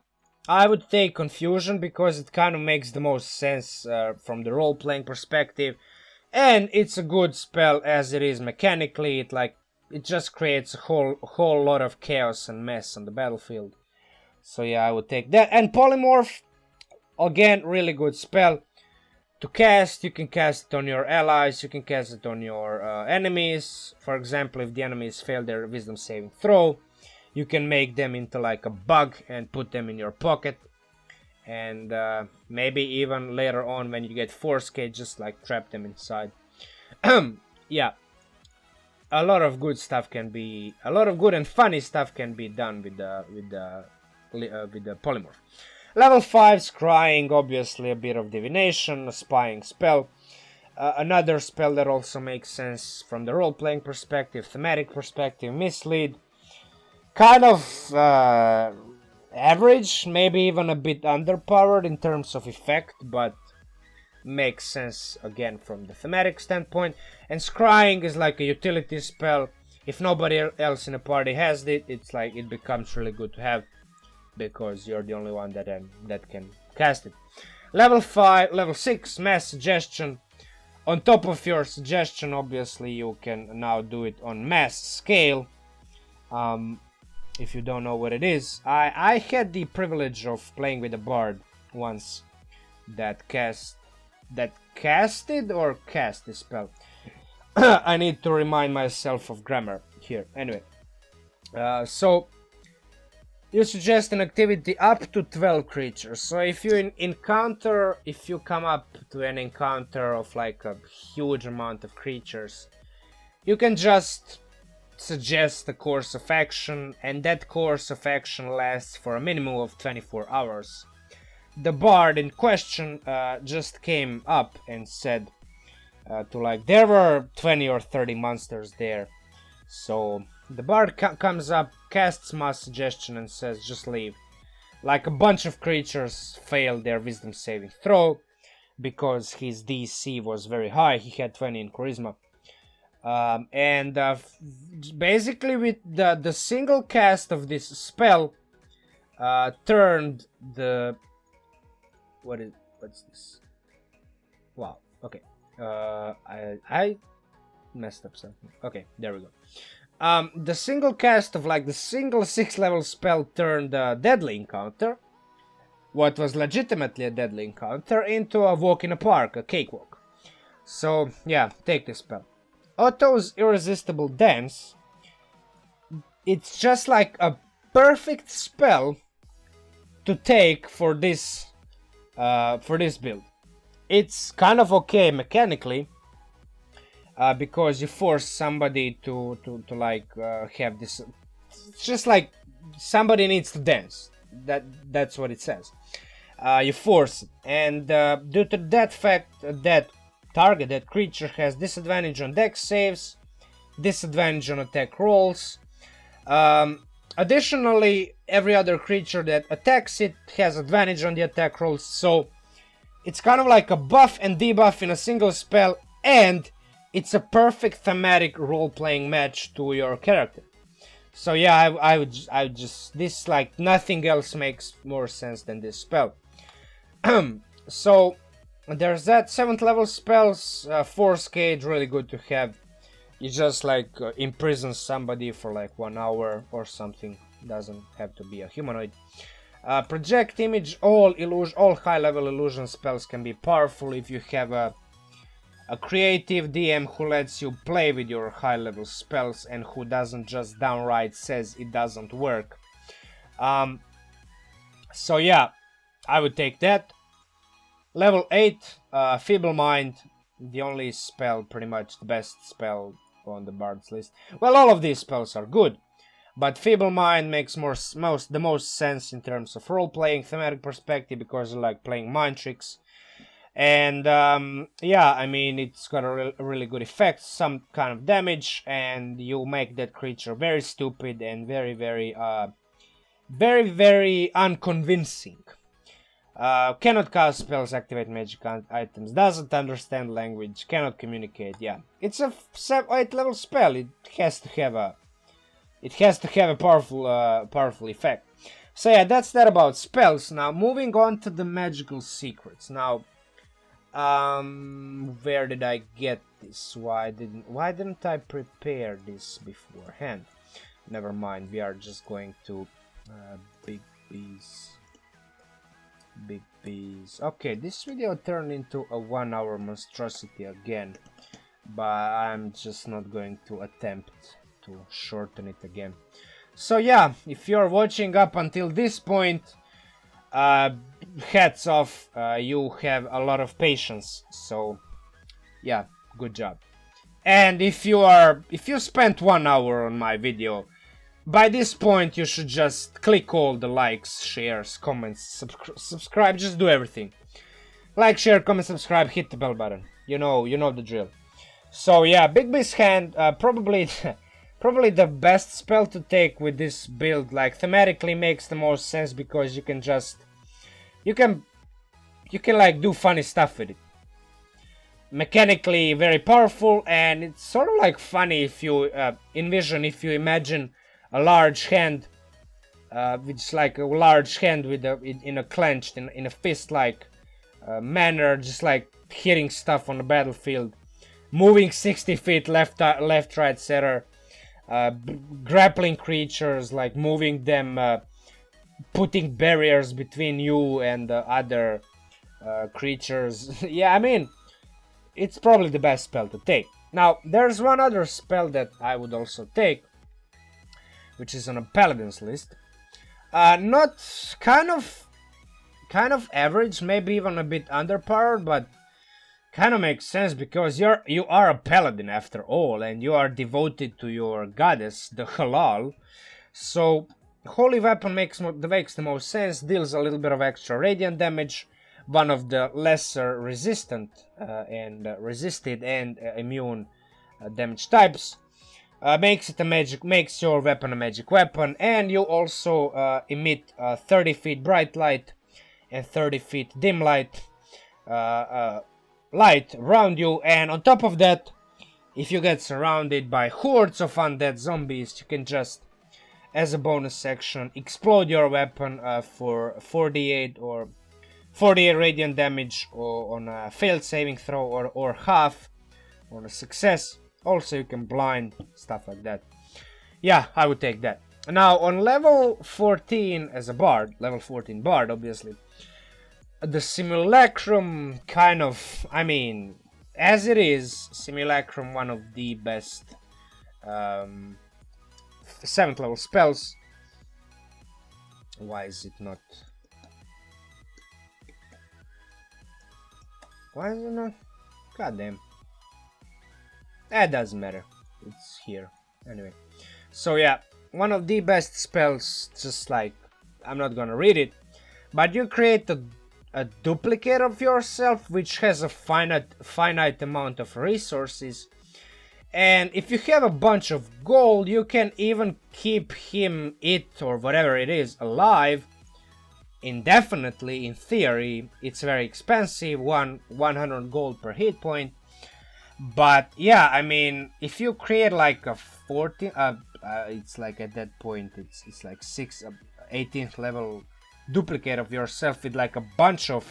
I would take Confusion, because it kind of makes the most sense from the role-playing perspective, and it's a good spell as it is mechanically. It just creates a whole lot of chaos and mess on the battlefield. So yeah, I would take that. And Polymorph, again, really good spell to cast. You can cast it on your allies, you can cast it on your enemies. For example, if the enemies fail their wisdom saving throw, you can make them into like a bug and put them in your pocket. And maybe even later on when you get Force Cage, just like trap them inside. Yeah, a lot of good stuff can be, a lot of good and funny stuff can be done with the Polymorph. Level 5, Scrying, obviously a bit of divination, a spying spell. Another spell that also makes sense from the role-playing perspective, thematic perspective, Mislead. Kind of average, maybe even a bit underpowered in terms of effect, but makes sense again from the thematic standpoint. And Scrying is like a utility spell. If nobody else in a party has it, it's like it becomes really good to have, because you're the only one that can cast it. Level 6, Mass Suggestion. On top of your suggestion, obviously, you can now do it on mass scale. If you don't know what it is, I had the privilege of playing with a bard once that casted or cast this spell. I need to remind myself of grammar here. Anyway, so you suggest an activity up to 12 creatures. So if you if you come up to an encounter of like a huge amount of creatures, you can just suggest a course of action, and that course of action lasts for a minimum of 24 hours. The bard in question just came up and said there were 20 or 30 monsters there. So the bard comes up, casts Mass Suggestion, and says just leave. Like a bunch of creatures failed their wisdom saving throw because his DC was very high. He had 20 in charisma. Basically with the single cast of this spell turned the... What's this? Wow, okay. I messed up something. Okay, there we go. The single cast of like the single 6th level spell turned a deadly encounter, what was legitimately a deadly encounter, into a walk in a park, a cakewalk. So yeah, take this spell. Otto's Irresistible Dance. It's just like a perfect spell to take for this build. It's kind of okay mechanically, because you force somebody to have this. It's just like somebody needs to dance. That's what it says. You force it, and due to that fact, that creature has disadvantage on dex saves, disadvantage on attack rolls. Additionally, every other creature that attacks it has advantage on the attack rolls, so it's kind of like a buff and debuff in a single spell, and it's a perfect thematic role-playing match to your character. So yeah, I would just, this, like, nothing else makes more sense than this spell. So there's that. 7th level spells, Force Cage, really good to have. You just like imprison somebody for like 1 hour or something. Doesn't have to be a humanoid. Project Image, all high level illusion spells can be powerful if you have a creative DM who lets you play with your high level spells and who doesn't just downright says it doesn't work. So yeah, I would take that. Level 8, Feeble Mind, the only spell, pretty much the best spell on the Bard's list. Well, all of these spells are good, but Feeble Mind makes the most sense in terms of role-playing thematic perspective, because I like playing mind tricks. And yeah, I mean, it's got a really good effect, some kind of damage, and you make that creature very stupid and very, very unconvincing. Cannot cast spells, activate magic items, doesn't understand language, cannot communicate. Yeah, it's a 8th level spell. It has to have a powerful effect. So yeah, that's that about spells. Now moving on to the magical secrets. Now, where did I get this? Why didn't I prepare this beforehand? Never mind. We are just going to big bees. Okay, this video turned into a 1 hour monstrosity again, but I'm just not going to attempt to shorten it again. So yeah, if you're watching up until this point, hats off, you have a lot of patience, so yeah, good job. And if you spent 1 hour on my video, by this point you should just click all the likes, shares, comments, subscribe, just do everything. Like, share, comment, subscribe, hit the bell button. You know the drill. So yeah, Big Beast Hand, probably the best spell to take with this build. Like, thematically makes the most sense because you can like do funny stuff with it. Mechanically very powerful, and it's sort of like funny if you imagine a large hand, which like a large hand with in a clenched, in a fist-like manner, just like hitting stuff on the battlefield, moving 60 feet left, right, center, grappling creatures, like moving them, putting barriers between you and other creatures. Yeah, I mean, it's probably the best spell to take. Now, there's one other spell that I would also take, which is on a Paladin's list. Not kind of average, maybe even a bit underpowered, but kind of makes sense because you are a Paladin after all, and you are devoted to your goddess, the Hlal. So Holy Weapon makes the most sense, deals a little bit of extra radiant damage, one of the lesser resisted and immune damage types. Makes your weapon a magic weapon, and you also emit 30 feet bright light and 30 feet dim light light around you. And on top of that, if you get surrounded by hordes of undead zombies, you can just, as a bonus section, explode your weapon for 48 radiant damage on a failed saving throw, or half on a success. Also, you can blind, stuff like that. Yeah, I would take that. Now, on level 14 as a bard, level 14 bard, obviously, the Simulacrum kind of, I mean, as it is, Simulacrum, one of the best 7th level spells. Why is it not? Why is it not? God damn. That doesn't matter. It's here. Anyway. So yeah, one of the best spells, just like, I'm not gonna read it, but you create a duplicate of yourself which has a finite amount of resources, And if you have a bunch of gold, you can even keep him, it, or whatever it is, alive indefinitely. In theory, it's very expensive, 100 gold per hit point. But yeah, I mean, if you create like a 14, it's like at that point, it's like 18th level duplicate of yourself with like a bunch of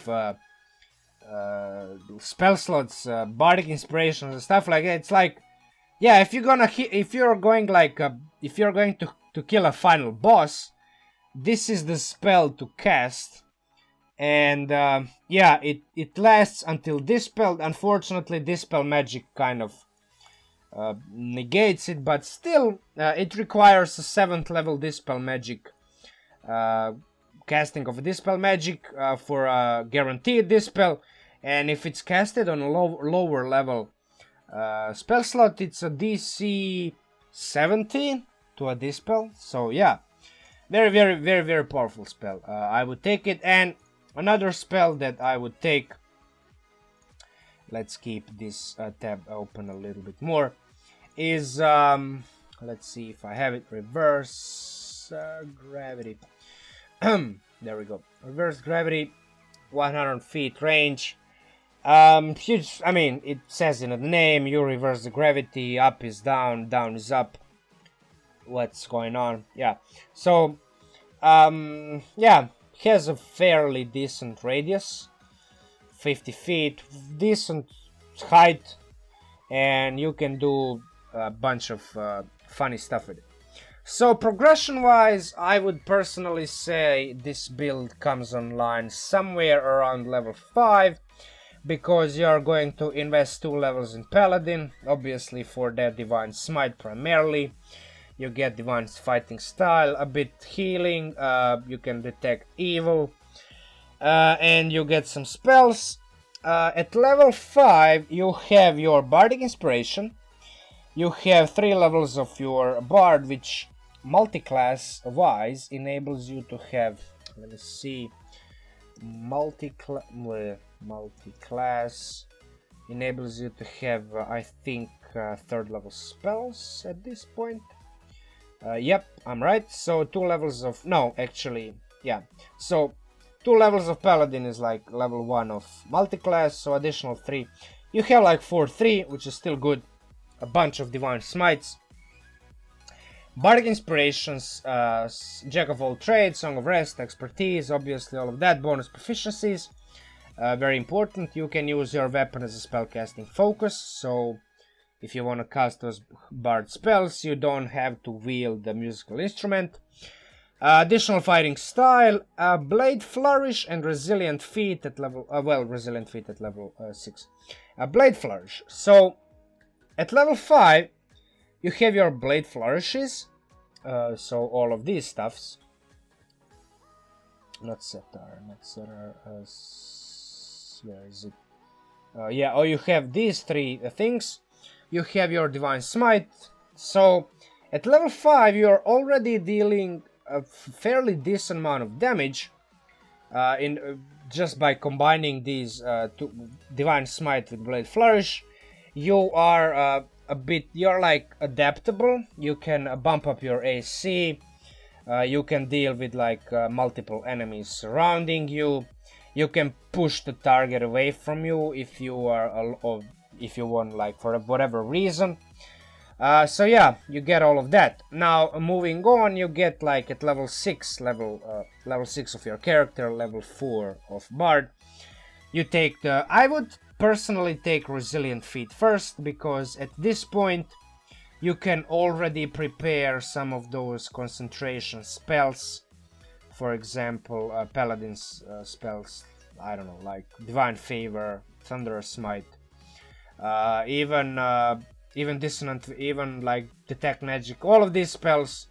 spell slots, bardic inspirations and stuff like that. It's like, yeah, if you're going to kill a final boss, this is the spell to cast. And yeah, it lasts until Dispel. Unfortunately, Dispel magic kind of negates it, but still it requires a 7th level Dispel magic casting of a Dispel magic for a guaranteed Dispel. And if it's casted on a lower level spell slot, it's a DC 17 to a Dispel. So yeah, very powerful spell. I would take it. And another spell that I would take, let's keep this tab open a little bit more, is let's see if I have it, reverse gravity. There we go, reverse gravity, 100 feet range. Huge. I mean, it says in the name, you reverse the gravity, up is down, down is up. What's going on? Yeah, so yeah, has a fairly decent radius, 50 feet, decent height, and you can do a bunch of funny stuff with it. So progression wise, I would personally say this build comes online somewhere around level 5, because you are going to invest 2 levels in Paladin, obviously for that Divine Smite primarily. You get Divine Fighting Style, a bit healing, you can detect evil, and you get some spells. At level 5 you have your Bardic Inspiration, you have 3 levels of your Bard, which multi-class wise enables you to have, let me see, multi-class enables you to have I think 3rd level spells at this point. Yep, I'm right. So 2 levels of, no, actually, yeah, so 2 levels of Paladin is like level 1 of multi-class, so additional 3. You have like 4-3, which is still good. A bunch of Divine Smites, Bardic Inspirations, Jack of all trades, Song of Rest, Expertise, obviously all of that, bonus proficiencies, very important. You can use your weapon as a spellcasting focus, so if you want to cast those bard spells, you don't have to wield the musical instrument. Additional fighting style, Blade Flourish and Resilient Feat at level, Resilient Feat at level 6. Blade Flourish. So at level 5, you have your Blade Flourishes, so all of these stuffs. Not Setar, where is it? Yeah, you have these 3 things. You have your Divine Smite. So at level 5 you are already dealing a fairly decent amount of damage just by combining these two, Divine Smite with Blade Flourish. You are you're like adaptable. You can bump up your AC. You can deal with like multiple enemies surrounding you. You can push the target away from you if you are, if you want, like for whatever reason. So yeah, you get all of that. Now moving on, you get like at level 6, level 6 of your character, level 4 of Bard. You take the, I would personally take Resilient Feat first, because at this point you can already prepare some of those concentration spells. For example, Paladin's spells, I don't know, like Divine Favor, Thunderous Smite, even Dissonant, even like Detect Magic, all of these spells,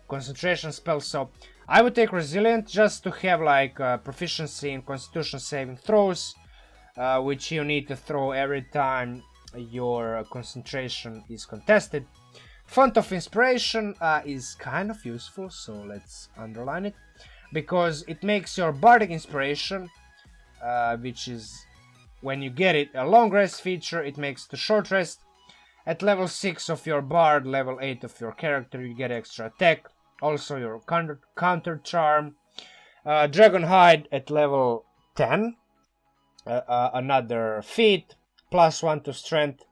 concentration spells. So I would take Resilient just to have like proficiency in Constitution saving throws, which you need to throw every time your concentration is contested. Font of Inspiration is kind of useful, so let's underline it, because it makes your Bardic Inspiration, which is, when you get it, a long rest feature. It makes the short rest At level 6 of your bard, level 8 of your character, you get extra attack. Also your counter charm. Dragonhide at level 10. Another feat. +1 to strength.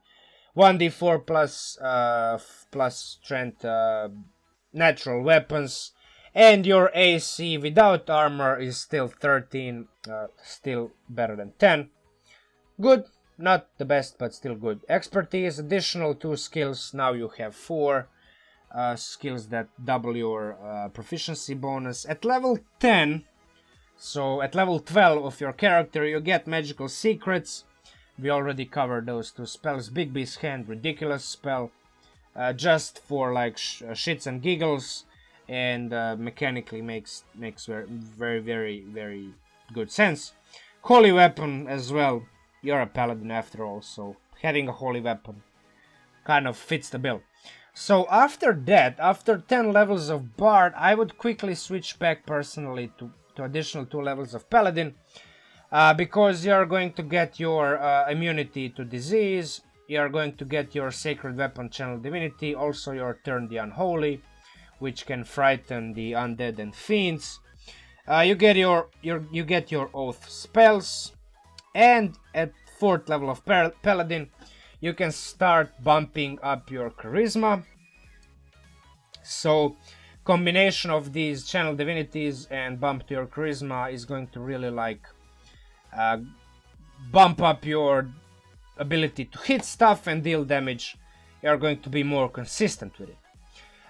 1d4 plus strength natural weapons. And your AC without armor is still 13. Still better than 10. Good. Not the best, but still good. Expertise, additional 2 skills. Now you have 4 skills that double your proficiency bonus. At level 10, so at level 12 of your character, you get magical secrets. We already covered those 2 spells. Big Beast Hand, ridiculous spell. Just for like shits and giggles. And mechanically makes very, very, very good sense. Holy Weapon as well. You're a paladin after all, so having a holy weapon kind of fits the bill. So after that, after 10 levels of bard, I would quickly switch back personally to additional 2 levels of paladin, because you're going to get your immunity to disease, you're going to get your sacred weapon channel divinity, also your turn the unholy, which can frighten the undead and fiends. You get your oath spells. And at 4th level of Paladin, you can start bumping up your charisma. So, combination of these channel divinities and bump to your charisma is going to really like bump up your ability to hit stuff and deal damage. You're going to be more consistent with it.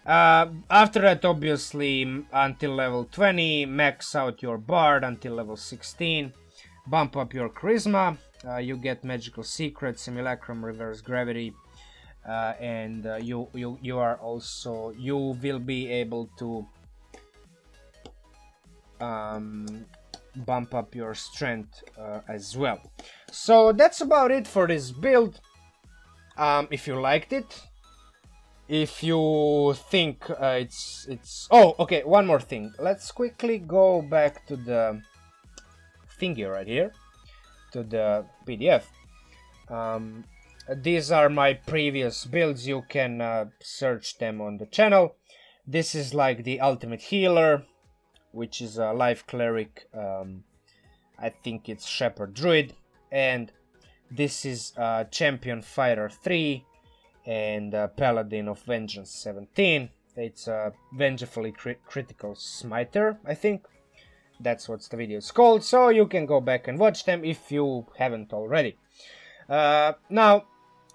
After that, obviously, until level 20, max out your bard until level 16. Bump up your charisma, you get magical secrets, simulacrum, reverse gravity, and you will be able to bump up your strength as well. So that's about it for this build. If you liked it, if you think it's oh, okay, one more thing. Let's quickly go back to the thingy right here, to the PDF. These are my previous builds. You can search them on the channel. This is like the ultimate healer, which is a life cleric. I think it's shepherd druid, and this is champion fighter 3 and paladin of vengeance 17. It's a vengefully critical smiter, I think. That's what the video is called, so you can go back and watch them if you haven't already. Now,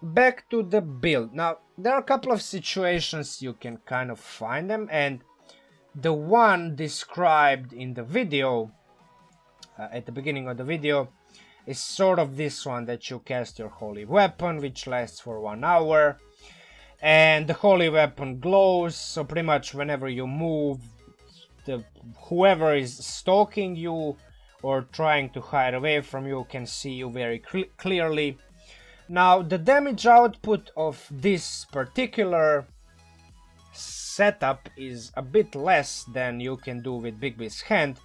back to the build. Now, there are a couple of situations you can kind of find them, and the one described in the video, at the beginning of the video, is sort of this one, that you cast your holy weapon, which lasts for 1 hour, and the holy weapon glows, so pretty much whenever you move, whoever is stalking you or trying to hide away from you can see you very clearly. Now, the damage output of this particular setup is a bit less than you can do with Big Beast Hand,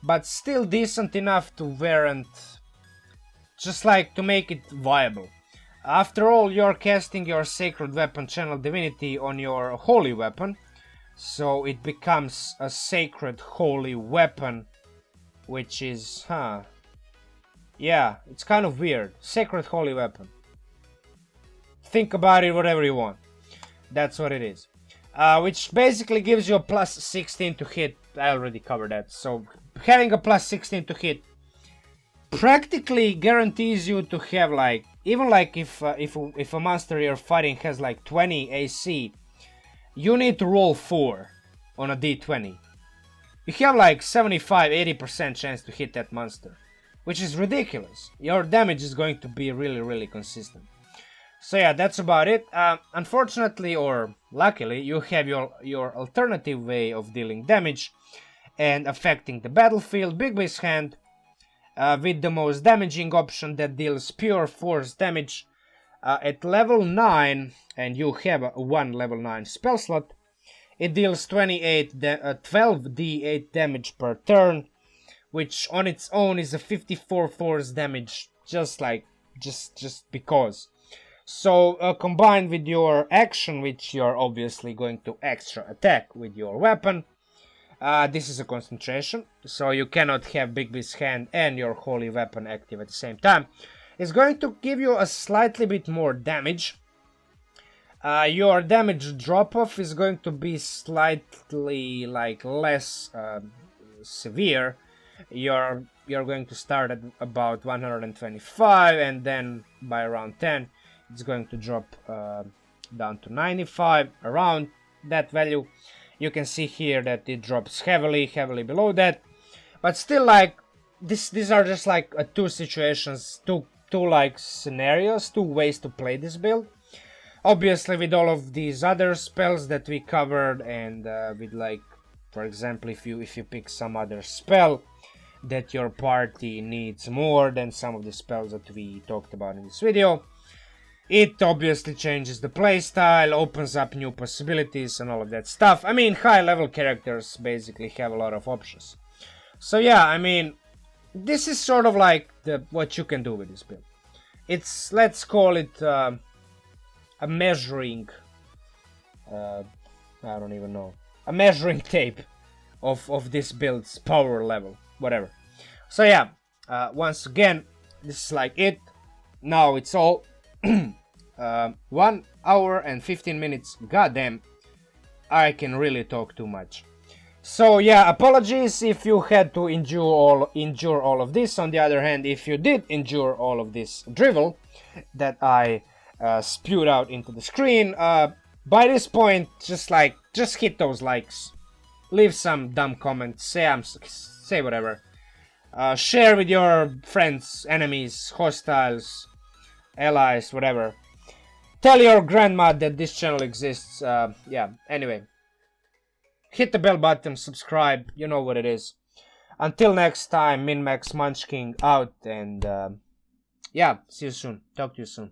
but still decent enough to warrant, just like to make it viable. After all, you're casting your sacred weapon channel divinity on your holy weapon, so it becomes a sacred holy weapon, which is, yeah, it's kind of weird. Sacred holy weapon. Think about it whatever you want. That's what it is. Which basically gives you a +16 to hit. I already covered that. So having a +16 to hit practically guarantees you to have like, even like if a monster you're fighting has like 20 AC, you need to roll 4 on a d20. You have like 75-80% chance to hit that monster, which is ridiculous. Your damage is going to be really consistent. So yeah, that's about it. Unfortunately, or luckily, you have your alternative way of dealing damage and affecting the battlefield. Big Beast Hand, with the most damaging option that deals pure force damage. At level 9, and you have a 1 level 9 spell slot, it deals 12d8 damage per turn, which on its own is a 54 force damage, just because. So combined with your action, which you're obviously going to extra attack with your weapon, this is a concentration, so you cannot have Big Beast's hand and your holy weapon active at the same time. It's going to give you a slightly bit more damage. Your damage drop-off is going to be slightly like less severe. You're going to start at about 125, and then by around 10 it's going to drop down to 95, around that value. You can see here that it drops heavily below that, but still, like, these are just like two situations, two like scenarios, two ways to play this build. Obviously, with all of these other spells that we covered, and with, like, for example, if you pick some other spell that your party needs more than some of the spells that we talked about in this video, it obviously changes the playstyle, opens up new possibilities and all of that stuff. I mean, high level characters basically have a lot of options. So yeah, I mean, this is sort of like what you can do with this build. It's, let's call it a measuring, I don't even know, a measuring tape of this build's power level, whatever. So yeah, once again, this is like it. Now it's all 1 hour and 15 minutes. Goddamn, I can really talk too much. So yeah, apologies if you had to endure all of this. On the other hand, if you did endure all of this drivel that I spewed out into the screen, by this point, just hit those likes, leave some dumb comments, say whatever, share with your friends, enemies, hostiles, allies, whatever. Tell your grandma that this channel exists. Yeah, anyway. Hit the bell button, subscribe, you know what it is. Until next time, MinMax Munchkin out, and yeah, see you soon. Talk to you soon.